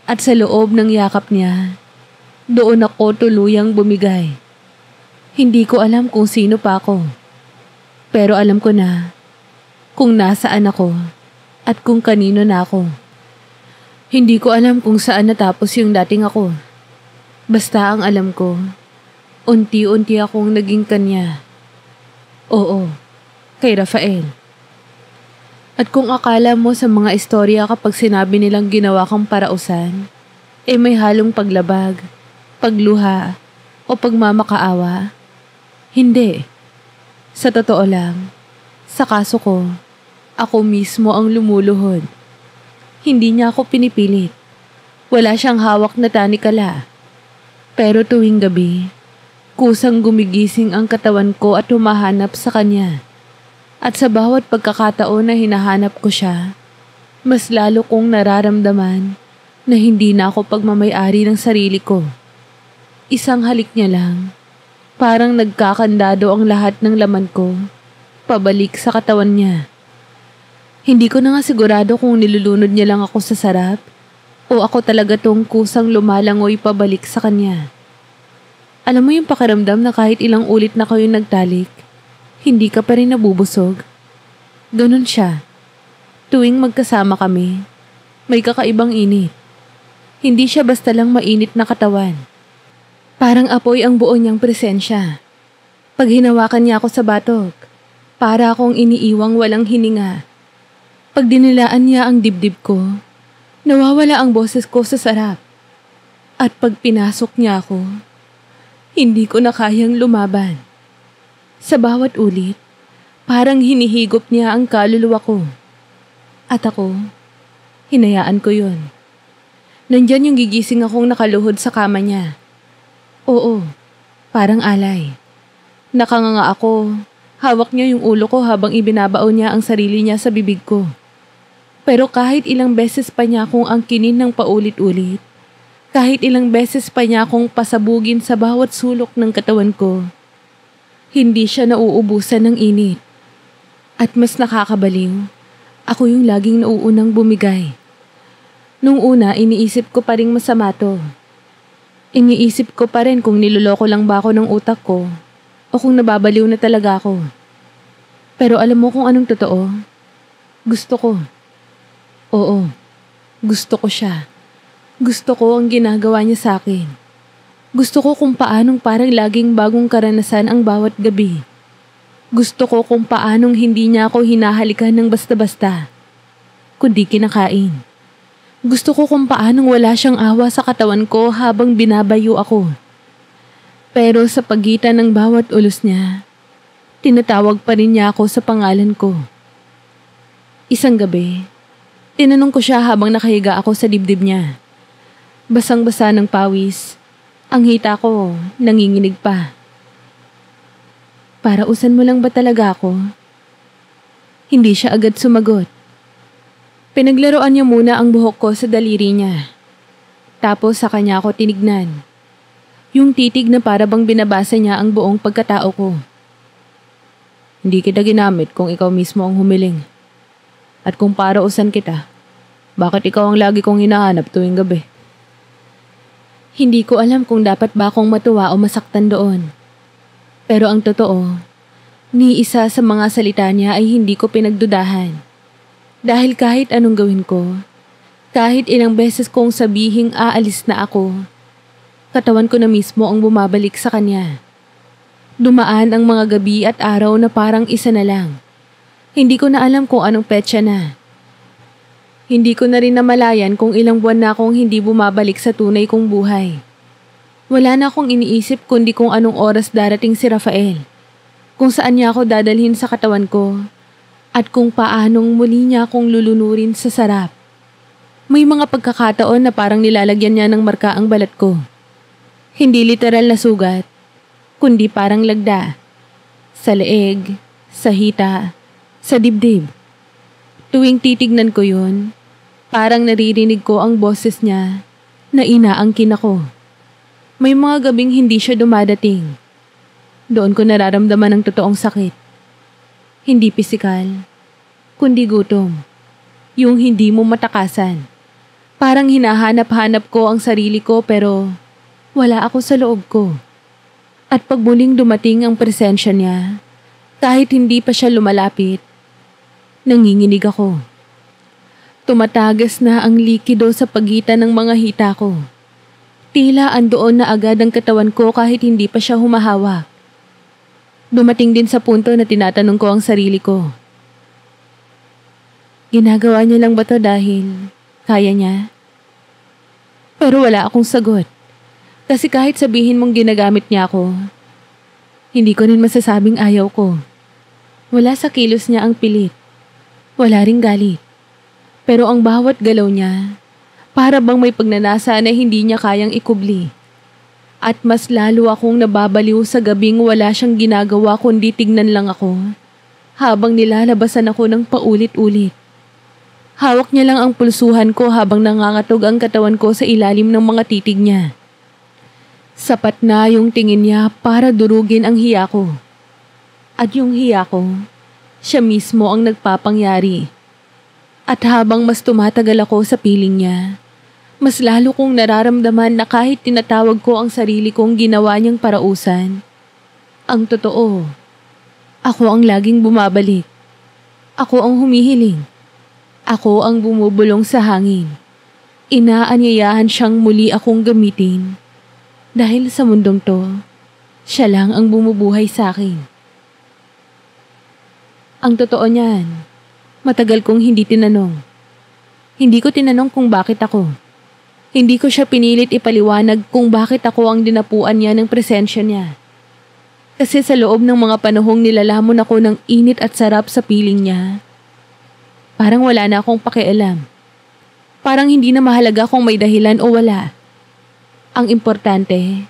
At sa loob ng yakap niya, doon ako tuluyang bumigay. Hindi ko alam kung sino pa ako. Pero alam ko na kung nasaan ako at kung kanino na ako. Hindi ko alam kung saan natapos yung dating ako. Basta ang alam ko, unti-unti akong naging kanya. Oo, kay Rafael. At kung akala mo sa mga istorya kapag sinabi nilang ginawa kang parausan, may halong paglabag, pagluha, o pagmamakaawa, hindi. Sa totoo lang, sa kaso ko, ako mismo ang lumuluhod. Hindi niya ako pinipilit. Wala siyang hawak na tanikala. Pero tuwing gabi, kusang gumigising ang katawan ko at humahanap sa kanya. At sa bawat pagkakataon na hinahanap ko siya, mas lalo kong nararamdaman na hindi na ako pagmamay-ari ng sarili ko. Isang halik niya lang, parang nagkakandado ang lahat ng laman ko, pabalik sa katawan niya. Hindi ko na nga sigurado kung nilulunod niya lang ako sa sarap o ako talaga tong kusang lumalangoy pabalik sa kanya. Alam mo yung pakiramdam na kahit ilang ulit na kayo nagtalik, hindi ka pa rin nabubusog? Ganon siya. Tuwing magkasama kami, may kakaibang init. Hindi siya basta lang mainit na katawan. Parang apoy ang buo niyang presensya. Pag hinawakan niya ako sa batok, para akong iniiwang walang hininga. Pag dinilaan niya ang dibdib ko, nawawala ang boses ko sa sarap. At pag pinasok niya ako, hindi ko na kayang lumaban. Sa bawat ulit, parang hinihigop niya ang kaluluwa ko. At ako, hinayaan ko yun. Nandyan yung gigising akong nakaluhod sa kama niya. Oo, parang alay. Nakanganga ako, hawak niya yung ulo ko habang ibinabao niya ang sarili niya sa bibig ko. Pero kahit ilang beses pa niya akong angkinin ng paulit-ulit, kahit ilang beses pa niya akong pasabugin sa bawat sulok ng katawan ko, hindi siya nauubusan ng init. At mas nakakabaliw, ako yung laging nauunang bumigay. Nung una, iniisip ko pa ring masama to. Iniisip ko pa rin kung niloloko lang ba ako ng utak ko o kung nababaliw na talaga ako. Pero alam mo kung anong totoo? Gusto ko. Oo, gusto ko siya. Gusto ko ang ginagawa niya sa akin. Gusto ko kung paanong parang laging bagong karanasan ang bawat gabi. Gusto ko kung paanong hindi niya ako hinahalikan ng basta-basta, kundi kinakain. Gusto ko kung paanong wala siyang awa sa katawan ko habang binabayo ako. Pero sa pagitan ng bawat ulos niya, tinatawag pa rin niya ako sa pangalan ko. Isang gabi, tinanong ko siya habang nakahiga ako sa dibdib niya. Basang-basa ng pawis, ang hita ko nanginginig pa. Parausan mo lang ba talaga ako? Hindi siya agad sumagot. Pinaglaruan niya muna ang buhok ko sa daliri niya. Tapos sa kanya ako tinignan. Yung titig na para bang binabasa niya ang buong pagkatao ko. Hindi kita ginamit kung ikaw mismo ang humiling. At kung parausan kita, bakit ikaw ang lagi kong hinahanap tuwing gabi? Hindi ko alam kung dapat ba akong matuwa o masaktan doon. Pero ang totoo, ni isa sa mga salita niya ay hindi ko pinagdudahan. Dahil kahit anong gawin ko, kahit ilang beses kong sabihing aalis na ako, katawan ko na mismo ang bumabalik sa kanya. Dumaan ang mga gabi at araw na parang isa na lang. Hindi ko na alam kung anong petsa na. Hindi ko na rin namalayan kung ilang buwan na akong hindi bumabalik sa tunay kong buhay. Wala na akong iniisip kundi kung anong oras darating si Rafael, kung saan niya ako dadalhin sa katawan ko, at kung paanong muli niya akong lulunurin sa sarap. May mga pagkakataon na parang nilalagyan niya ng marka ang balat ko. Hindi literal na sugat, kundi parang lagda. Sa leeg, sa hita, sa dibdib. Tuwing titignan ko yun, parang naririnig ko ang boses niya na inaangkin ako. May mga gabing hindi siya dumadating. Doon ko nararamdaman ang totoong sakit. Hindi pisikal, kundi gutom. Yung hindi mo matakasan. Parang hinahanap-hanap ko ang sarili ko pero wala ako sa loob ko. At pag muling dumating ang presensya niya, kahit hindi pa siya lumalapit, nanginginig ako. Tumatagas na ang likido sa pagitan ng mga hita ko. Tila andoon na agad ang katawan ko kahit hindi pa siya humahawak. Dumating din sa punto na tinatanong ko ang sarili ko. Ginagawa niya lang ba to dahil kaya niya? Pero wala akong sagot. Kasi kahit sabihin mong ginagamit niya ako, hindi ko rin masasabing ayaw ko. Wala sa kilos niya ang pilit. Wala ring galit. Pero ang bawat galaw niya, para bang may pagnanasa na hindi niya kayang ikubli. At mas lalo akong nababaliw sa gabing wala siyang ginagawa kundi tignan lang ako, habang nilalabasan ako ng paulit-ulit. Hawak niya lang ang pulsuhan ko habang nangangatog ang katawan ko sa ilalim ng mga titig niya. Sapat na yung tingin niya para durugin ang hiya ko. At yung hiya ko, siya mismo ang nagpapangyari. At habang mas tumatagal ako sa piling niya, mas lalo kong nararamdaman na kahit tinatawag ko ang sarili kong ginawa niyang parausan, ang totoo, ako ang laging bumabalik. Ako ang humihiling. Ako ang bumubulong sa hangin. Inaanyayahan siyang muli akong gamitin. Dahil sa mundong to, siya lang ang bumubuhay sa akin. Ang totoo niyan, matagal kong hindi tinanong. Hindi ko tinanong kung bakit ako. Hindi ko siya pinilit ipaliwanag kung bakit ako ang dinapuan niya ng presensya niya. Kasi sa loob ng mga panahong nilalamon ako ng init at sarap sa piling niya, parang wala na akong pakialam. Parang hindi na mahalaga kung may dahilan o wala. Ang importante,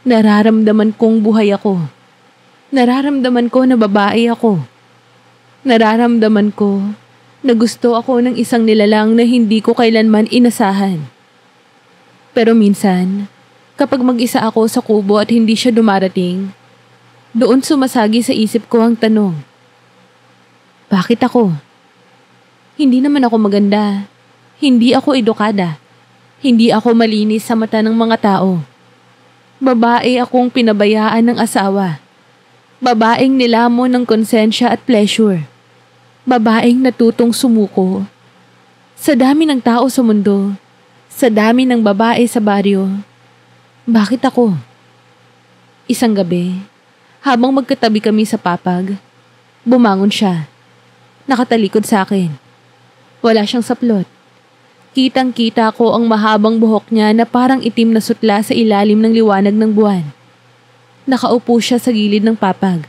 nararamdaman kong buhay ako. Nararamdaman ko na babae ako. Nararamdaman ko na gusto ako ng isang nilalang na hindi ko kailanman inasahan. Pero minsan, kapag mag-isa ako sa kubo at hindi siya dumarating, doon sumasagi sa isip ko ang tanong, bakit ako? Hindi naman ako maganda. Hindi ako edukada. Hindi ako malinis sa mata ng mga tao. Babae akong pinabayaan ng asawa. Babaeng nilamon ng konsensya at pleasure. Babaeng natutong sumuko. Sa dami ng tao sa mundo, sa dami ng babae sa baryo, bakit ako? Isang gabi, habang magkatabi kami sa papag, bumangon siya. Nakatalikod sa akin. Wala siyang saplot. Kitang-kita ko ang mahabang buhok niya na parang itim na sutla sa ilalim ng liwanag ng buwan. Nakaupo siya sa gilid ng papag.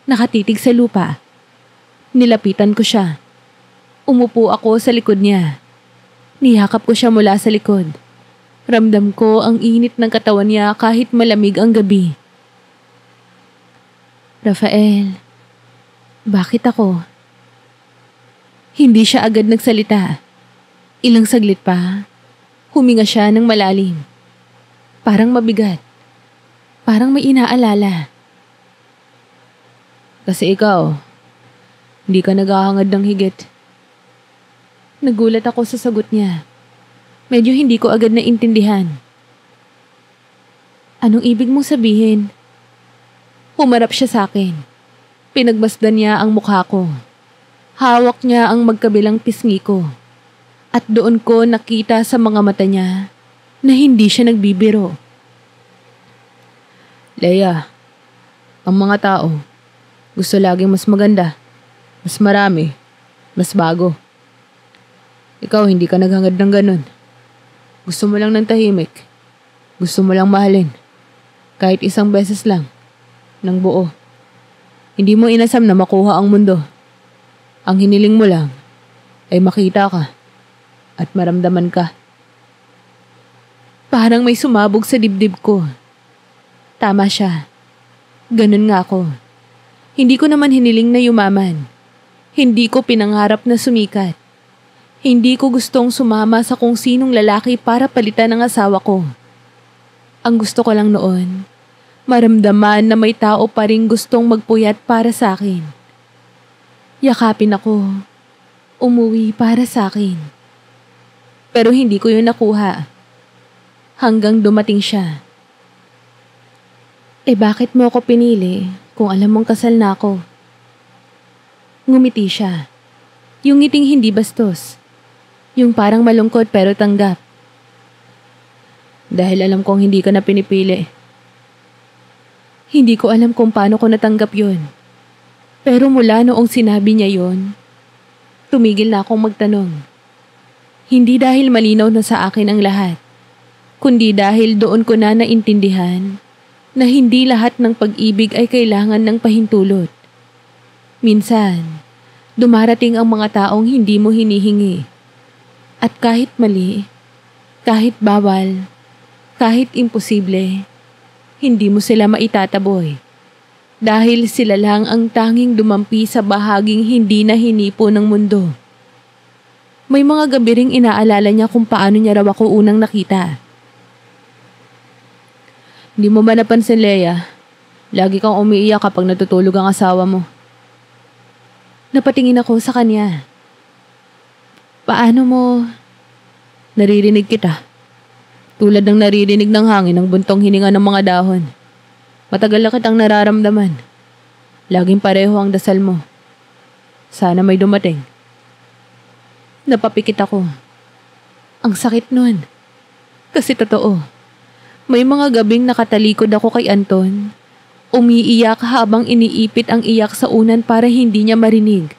Nakatitig sa lupa. Nilapitan ko siya. Umupo ako sa likod niya. Niyakap ko siya mula sa likod. Ramdam ko ang init ng katawan niya kahit malamig ang gabi. Rafael, bakit ako? Hindi siya agad nagsalita. Ilang saglit pa, huminga siya ng malalim. Parang mabigat. Parang may inaalala. Kasi ikaw, hindi ka naghahangad ng higit. Nagulat ako sa sagot niya. Medyo hindi ko agad naintindihan. Anong ibig mong sabihin? Humarap siya sa akin. Pinagmasdan niya ang mukha ko. Hawak niya ang magkabilang pisngi ko. At doon ko nakita sa mga mata niya na hindi siya nagbibiro. Leia, ang mga tao gusto laging mas maganda, mas marami, mas bago. Ikaw hindi ka naghangad ng ganun. Gusto mo lang ng tahimik. Gusto mo lang mahalin. Kahit isang beses lang. Ng buo. Hindi mo inasam na makuha ang mundo. Ang hiniling mo lang ay makita ka at maramdaman ka. Parang may sumabog sa dibdib ko. Tama siya. Ganun nga ako. Hindi ko naman hiniling na yumaman. Hindi ko pinangarap na sumikat. Hindi ko gustong sumama sa kung sinong lalaki para palitan ang asawa ko. Ang gusto ko lang noon, maramdaman na may tao pa rin gustong magpuyat para sa akin. Yakapin ako. Umuwi para sa akin. Pero hindi ko yun nakuha. Hanggang dumating siya. Bakit mo ako pinili kung alam mong kasal na ako? Ngumiti siya. Yung ngiting hindi bastos. Yung parang malungkot pero tanggap. Dahil alam kong hindi ka na pinipili. Hindi ko alam kung paano ko natanggap yun. Pero mula noong sinabi niya yun, tumigil na akong magtanong. Hindi dahil malinaw na sa akin ang lahat, kundi dahil doon ko na naintindihan na hindi lahat ng pag-ibig ay kailangan ng pahintulot. Minsan, dumarating ang mga taong hindi mo hinihingi. At kahit mali, kahit bawal, kahit imposible, hindi mo sila maitataboy. Dahil sila lang ang tanging dumampi sa bahaging hindi na hinipo ng mundo. May mga gabi ring inaalala niya kung paano niya raw ako unang nakita. Di mo ba napansin, Leia? Lagi kang umiiyak kapag natutulog ang asawa mo. Napatingin ako sa kanya. Paano mo? Naririnig kita. Tulad ng naririnig ng hangin ng buntong hininga ng mga dahon. Matagal na kitang nararamdaman. Laging pareho ang dasal mo. Sana may dumating. Napapikit ako. Ang sakit nun. Kasi totoo. May mga gabing nakatalikod ako kay Anton. Umiiyak habang iniipit ang iyak sa unan para hindi niya marinig.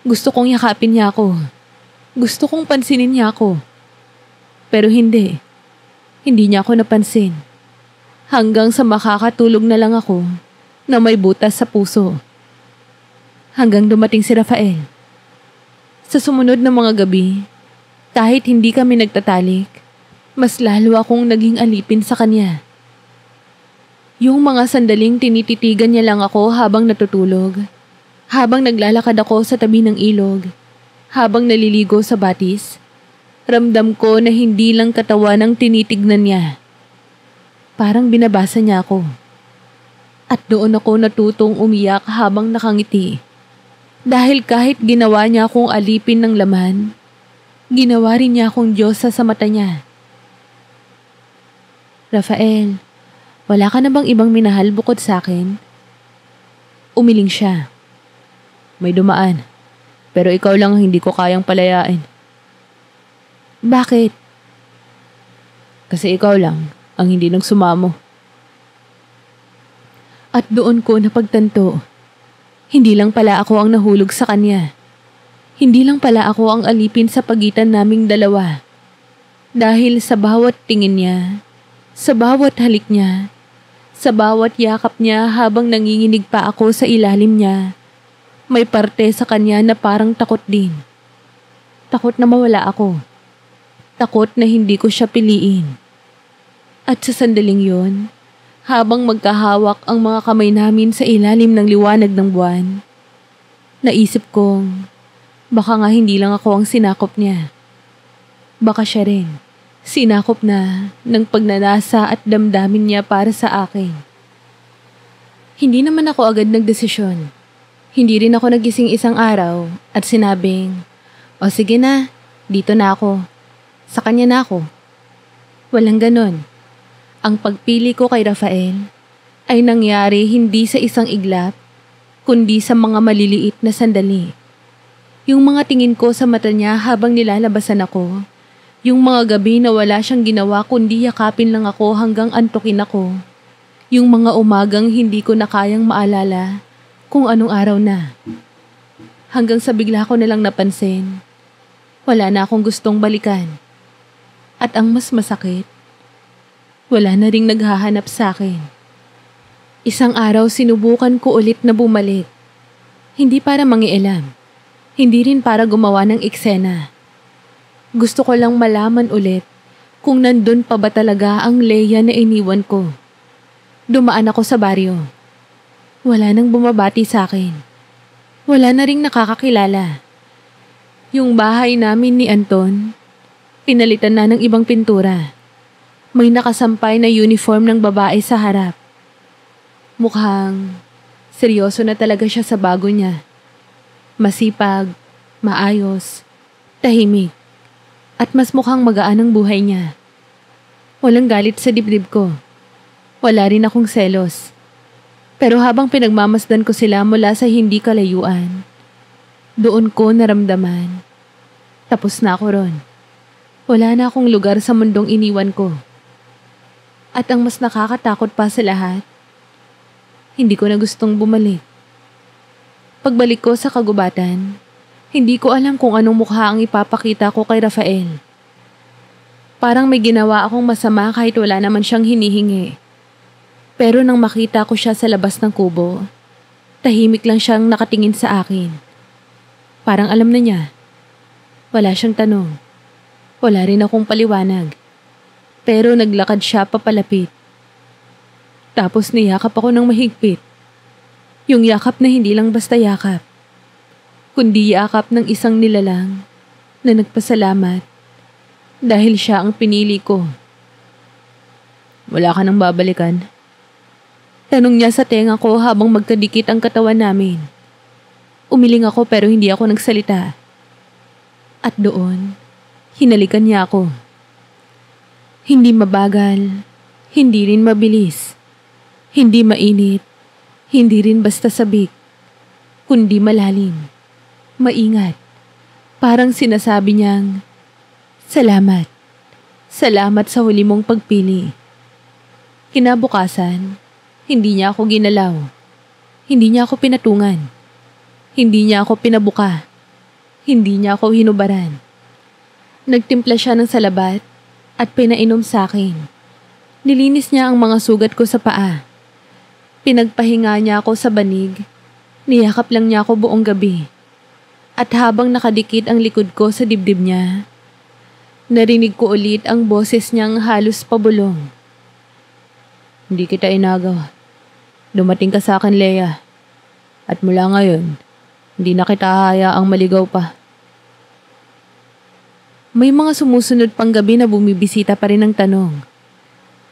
Gusto kong yakapin niya ako. Gusto kong pansinin niya ako. Pero hindi. Hindi niya ako napansin. Hanggang sa makakatulog na lang ako na may butas sa puso. Hanggang dumating si Rafael. Sa sumunod na mga gabi, kahit hindi kami nagtatalik, mas lalo akong naging alipin sa kanya. Yung mga sandaling tinititigan niya lang ako habang natutulog, habang naglalakad ako sa tabi ng ilog, habang naliligo sa batis, ramdam ko na hindi lang katawan ang tinitignan niya. Parang binabasa niya ako. At doon ako natutong umiyak habang nakangiti. Dahil kahit ginawa niya akong alipin ng laman, ginawa rin niya akong Diyosa sa mata niya. Rafael, wala ka na bang ibang minahal bukod sa akin? Umiling siya. May dumaan, pero ikaw lang ang hindi ko kayang palayain. Bakit? Kasi ikaw lang ang hindi nagsumamo. At doon ko napagtanto, hindi lang pala ako ang nahulog sa kanya. Hindi lang pala ako ang alipin sa pagitan naming dalawa. Dahil sa bawat tingin niya, sa bawat halik niya, sa bawat yakap niya habang nanginginig pa ako sa ilalim niya, may parte sa kanya na parang takot din. Takot na mawala ako. Takot na hindi ko siya piliin. At sa sandaling yon, habang magkahawak ang mga kamay namin sa ilalim ng liwanag ng buwan, naisip kong baka nga hindi lang ako ang sinakop niya. Baka siya rin, sinakop na ng pagnanasa at damdamin niya para sa akin. Hindi naman ako agad nagdesisyon. Hindi rin ako nagising isang araw at sinabing, "O sige na, dito na ako. Sa kanya na ako." Walang ganon. Ang pagpili ko kay Rafael ay nangyari hindi sa isang iglap, kundi sa mga maliliit na sandali. Yung mga tingin ko sa mata niya habang nilalabasan ako, yung mga gabi na wala siyang ginawa kundi yakapin lang ako hanggang antukin ako, yung mga umagang hindi ko na kayang maalala kung anong araw na. Hanggang sa bigla ko nalang napansin, wala na akong gustong balikan. At ang mas masakit, wala na ring naghahanap sa akin. Isang araw sinubukan ko ulit na bumalik. Hindi para mangialam. Hindi rin para gumawa ng eksena. Gusto ko lang malaman ulit kung nandun pa ba talaga ang Leia na iniwan ko. Dumaan ako sa baryo. Wala nang bumabati sa akin. Wala na ring nakakakilala. Yung bahay namin ni Anton, pinalitan na ng ibang pintura. May nakasampay na uniform ng babae sa harap. Mukhang seryoso na talaga siya sa bago niya. Masipag, maayos, tahimik, at mas mukhang magaan ang buhay niya. Walang galit sa dibdib ko. Wala rin akong selos. Pero habang pinagmamasdan ko sila mula sa hindi kalayuan, doon ko naramdaman, tapos na ako ron. Wala na akong lugar sa mundong iniwan ko. At ang mas nakakatakot pa sa lahat, hindi ko na gustong bumalik. Pagbalik ko sa kagubatan, hindi ko alam kung anong mukha ang ipapakita ko kay Rafael. Parang may ginawa akong masama kahit wala naman siyang hinihingi. Pero nang makita ko siya sa labas ng kubo, tahimik lang siyang nakatingin sa akin. Parang alam na niya. Wala siyang tanong. Wala rin akong paliwanag. Pero naglakad siya papalapit. Tapos niyakap ako ng mahigpit. Yung yakap na hindi lang basta yakap, kundi yakap ng isang nilalang na nagpasalamat dahil siya ang pinili ko. Wala ka nang babalikan? Tanong niya sa tenga ko habang magkadikit ang katawan namin. Umiling ako pero hindi ako nagsalita. At doon, hinalikan niya ako. Hindi mabagal, hindi rin mabilis. Hindi mainit, hindi rin basta sabik, kundi malalim, maingat. Parang sinasabi niyang, salamat, salamat sa huli mong pagpili. Kinabukasan, hindi niya ako ginalaw, hindi niya ako pinatungan, hindi niya ako pinabuka, hindi niya ako hinubaran. Nagtimpla siya ng salabat at pinainom sa akin. Nilinis niya ang mga sugat ko sa paa. Pinagpahinga niya ako sa banig, niyakap lang niya ako buong gabi. At habang nakadikit ang likod ko sa dibdib niya, narinig ko ulit ang boses niyang halos pabulong. Hindi kita inagaw. Dumating ka sa akin, Leia. At mula ngayon, hindi na kita hayaang maligaw pa. May mga sumusunod pang gabi na bumibisita pa rin ang tanong,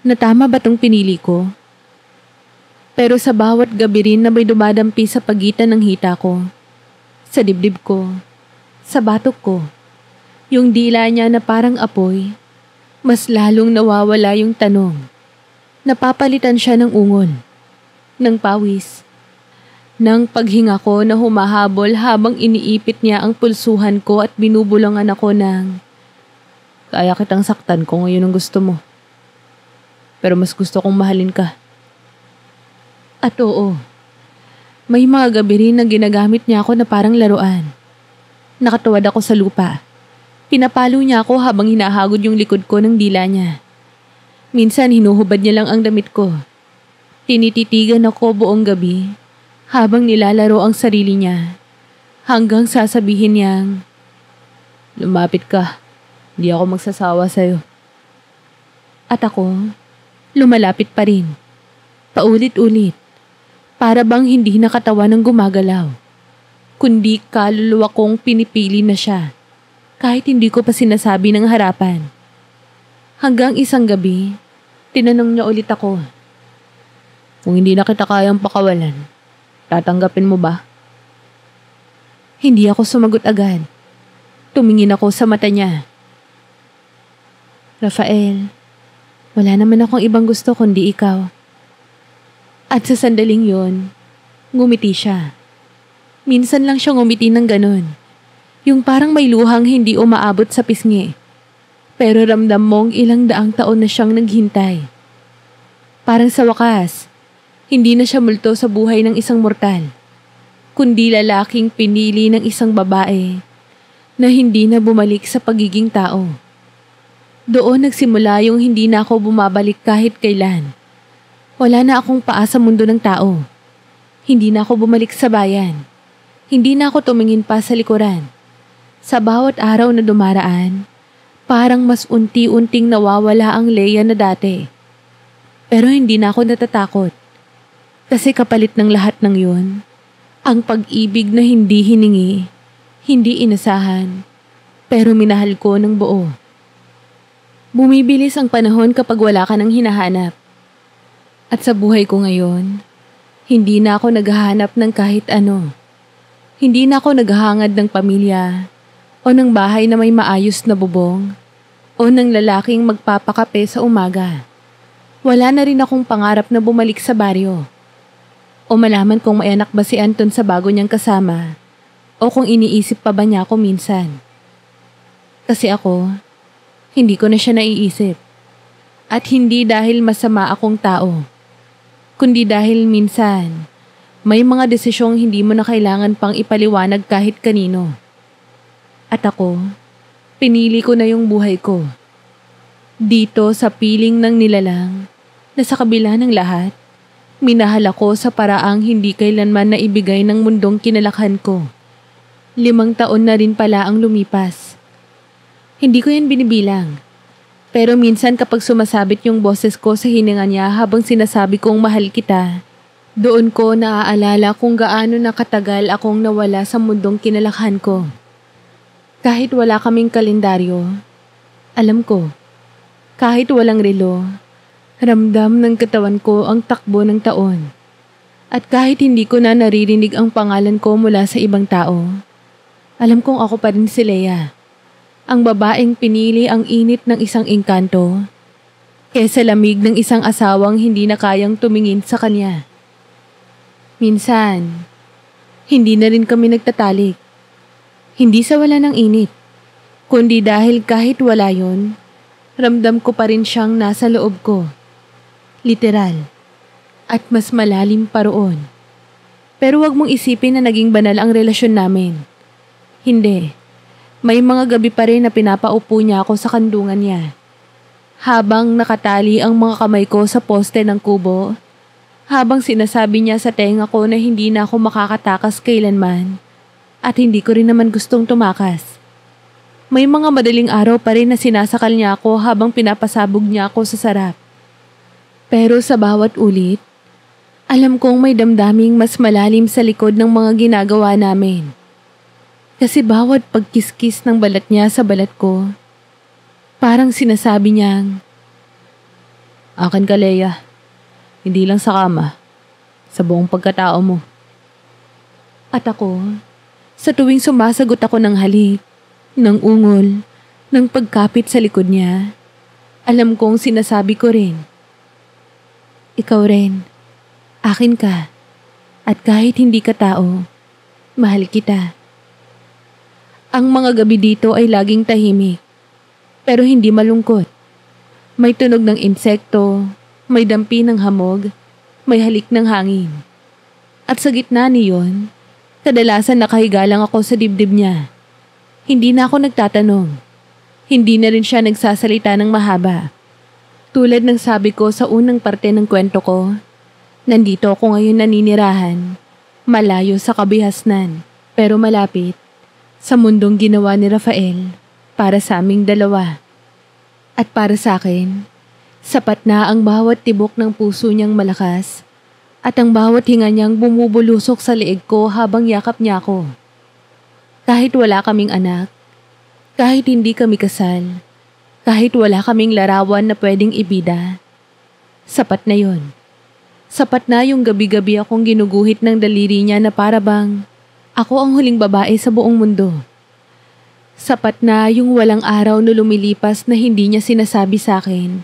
na tama ba tong pinili ko? Pero sa bawat gabi rin na may dumadampi sa pagitan ng hita ko, sa dibdib ko, sa batok ko, yung dila niya na parang apoy, mas lalong nawawala yung tanong. Napapalitan siya ng ungol, ng pawis, ng paghinga ko na humahabol habang iniipit niya ang pulsuhan ko at binubulungan ako ng, kaya kitang saktan kung ngayon ang gusto mo. Pero mas gusto kong mahalin ka. At oo, may mga gabi rin na ginagamit niya ako na parang laruan. Nakatuwad ako sa lupa. Pinapalo niya ako habang hinahagod yung likod ko ng dila niya. Minsan hinuhubad niya lang ang damit ko. Tinititigan ako buong gabi habang nilalaro ang sarili niya. Hanggang sasabihin niyang, lumapit ka, di ako magsasawa sa'yo. At ako, lumalapit pa rin. Paulit-ulit. Para bang hindi nakatawan ng gumagalaw, kundi kaluluwa kong pinipili na siya, kahit hindi ko pa sinasabi ng harapan. Hanggang isang gabi, tinanong niya ulit ako, kung hindi na kita kayang pakawalan, tatanggapin mo ba? Hindi ako sumagot agad. Tumingin ako sa mata niya. Rafael, wala naman akong ibang gusto kundi ikaw. At sa sandaling yon, ngumiti siya. Minsan lang siya ngumiti ng ganon. Yung parang may luhang hindi umaabot sa pisngi. Pero ramdam mong ilang daang taon na siyang naghintay. Parang sa wakas, hindi na siya multo sa buhay ng isang mortal, kundi lalaking pinili ng isang babae na hindi na bumalik sa pagiging tao. Doon nagsimula yung hindi na ako bumabalik kahit kailan. Wala na akong paa sa mundo ng tao. Hindi na ako bumalik sa bayan. Hindi na ako tumingin pa sa likuran. Sa bawat araw na dumaraan, parang mas unti-unting nawawala ang Leia na dati. Pero hindi na ako natatakot. Kasi kapalit ng lahat ng yun, ang pag-ibig na hindi hiningi, hindi inasahan, pero minahal ko ng buo. Bumibilis ang panahon kapag wala ka ng hinahanap. At sa buhay ko ngayon, hindi na ako naghahanap ng kahit ano. Hindi na ako naghahangad ng pamilya, o ng bahay na may maayos na bubong, o ng lalaking magpapakape sa umaga. Wala na rin akong pangarap na bumalik sa baryo, o malaman kung may anak ba si Anton sa bago niyang kasama, o kung iniisip pa ba niya ako minsan. Kasi ako, hindi ko na siya naiisip. At hindi dahil masama akong tao, kundi dahil minsan may mga desisyong hindi mo na kailangan pang ipaliwanag kahit kanino. At ako, pinili ko na yung buhay ko. Dito sa piling ng nilalang na sa kabila ng lahat, minahal ako sa paraang hindi kailanman naibigay ng mundong kinalakhan ko. 5 taon na rin pala ang lumipas. Hindi ko yan binibilang. Pero minsan kapag sumasabit yung boses ko sa hininga niya habang sinasabi kong mahal kita, doon ko naaalala kung gaano nakatagal akong nawala sa mundong kinalakhan ko. Kahit wala kaming kalendaryo, alam ko, kahit walang relo, ramdam ng katawan ko ang takbo ng taon. At kahit hindi ko na naririnig ang pangalan ko mula sa ibang tao, alam kong ako pa rin si Leia. Ang babaeng pinili ang init ng isang engkanto kaysa lamig ng isang asawang hindi na kayang tumingin sa kanya. Minsan, hindi na rin kami nagtatalik. Hindi sa wala ng init, kundi dahil kahit wala yun, ramdam ko pa rin siyang nasa loob ko. Literal. At mas malalim pa roon. Pero wag mong isipin na naging banal ang relasyon namin. Hindi. May mga gabi pa rin na pinapaupo niya ako sa kandungan niya. Habang nakatali ang mga kamay ko sa poste ng kubo, habang sinasabi niya sa tenga ko na hindi na ako makakatakas kailanman, at hindi ko rin naman gustong tumakas. May mga madaling araw pa rin na sinasakal niya ako habang pinapasabog niya ako sa sarap. Pero sa bawat ulit, alam kong may damdaming mas malalim sa likod ng mga ginagawa namin. Kasi bawat pagkiskis ng balat niya sa balat ko, parang sinasabi niyang, "Akin ka, Leia. Hindi lang sa kama, sa buong pagkatao mo." At ako, sa tuwing sumasagot ako ng halik, ng ungol, ng pagkapit sa likod niya, alam kong sinasabi ko rin, "Ikaw rin, akin ka, at kahit hindi ka tao, mahal kita." Ang mga gabi dito ay laging tahimik, pero hindi malungkot. May tunog ng insekto, may dampi ng hamog, may halik ng hangin. At sa gitna niyon, kadalasan nakahiga lang ako sa dibdib niya. Hindi na ako nagtatanong. Hindi na rin siya nagsasalita ng mahaba. Tulad ng sabi ko sa unang parte ng kwento ko, nandito ako ngayon naninirahan, malayo sa kabihasnan, pero malapit sa mundong ginawa ni Rafael para sa aming dalawa. At para sa akin, sapat na ang bawat tibok ng puso niyang malakas at ang bawat hinga niyang bumubulusok sa leeg ko habang yakap niya ako. Kahit wala kaming anak, kahit hindi kami kasal, kahit wala kaming larawan na pwedeng ibida, sapat na yon. Sapat na yung gabi-gabi akong ginuguhit ng daliri niya na para bang ako ang huling babae sa buong mundo. Sapat na yung walang araw na lumilipas na hindi niya sinasabi sa akin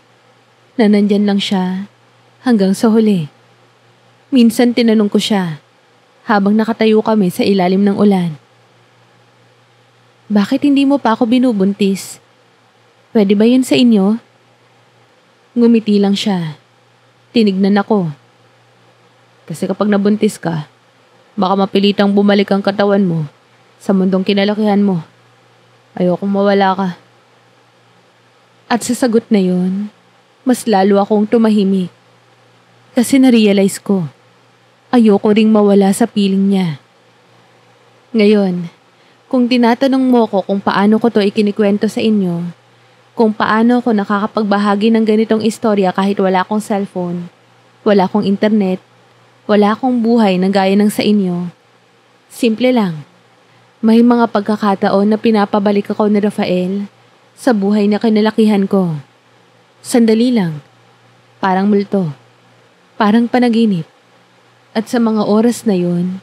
na nandyan lang siya hanggang sa huli. Minsan tinanong ko siya habang nakatayo kami sa ilalim ng ulan, "Bakit hindi mo pa ako binubuntis? Pwede ba yun sa inyo?" Ngumiti lang siya. Tinignan ako. "Kasi kapag nabuntis ka, baka mapilitang bumalik ang katawan mo sa mundong kinalakihan mo. Ayokong mawala ka." At sa sagot na yun, mas lalo akong tumahimik. Kasi na-realize ko, ayoko ring mawala sa piling niya. Ngayon, kung tinatanong mo ko kung paano ko to ikinikwento sa inyo, kung paano ako nakakapagbahagi ng ganitong istorya kahit wala akong cellphone, wala akong internet, wala akong buhay na gaya ng sa inyo, simple lang. May mga pagkakataon na pinapabalik ako ni Rafael sa buhay na kinalakihan ko. Sandali lang. Parang multo. Parang panaginip. At sa mga oras na yun,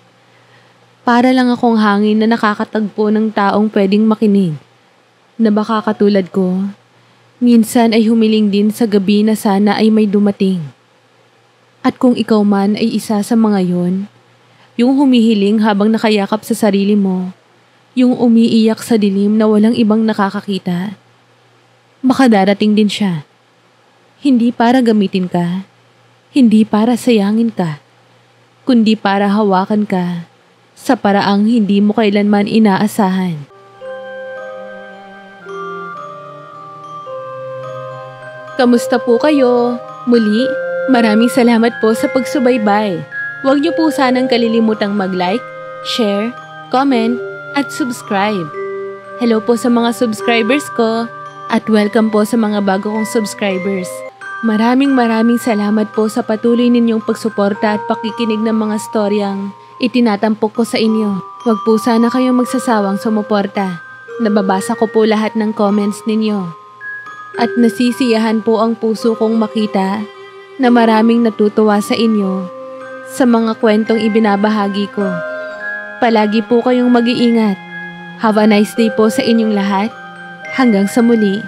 para lang akong hangin na nakakatagpo ng taong pwedeng makinig. Na baka katulad ko, minsan ay humiling din sa gabi na sana ay may dumating. At kung ikaw man ay isa sa mga yon, yung humihiling habang nakayakap sa sarili mo, yung umiiyak sa dilim na walang ibang nakakakita, baka darating din siya. Hindi para gamitin ka, hindi para sayangin ka, kundi para hawakan ka sa paraang hindi mo kailanman inaasahan. Kamusta po kayo? Muli, maraming salamat po sa pagsubaybay. Huwag niyo po sanang kalilimutang mag-like, share, comment, at subscribe. Hello po sa mga subscribers ko at welcome po sa mga bago kong subscribers. Maraming salamat po sa patuloy ninyong pagsuporta at pakikinig ng mga storyang itinatampok ko sa inyo. Huwag po sana kayong magsasawang sumuporta. Nababasa ko po lahat ng comments ninyo. At nasisiyahan po ang puso kong makita na maraming natutuwa sa inyo sa mga kwentong ibinabahagi ko. Palagi po kayong mag-iingat. Have a nice day po sa inyong lahat. Hanggang sa muli.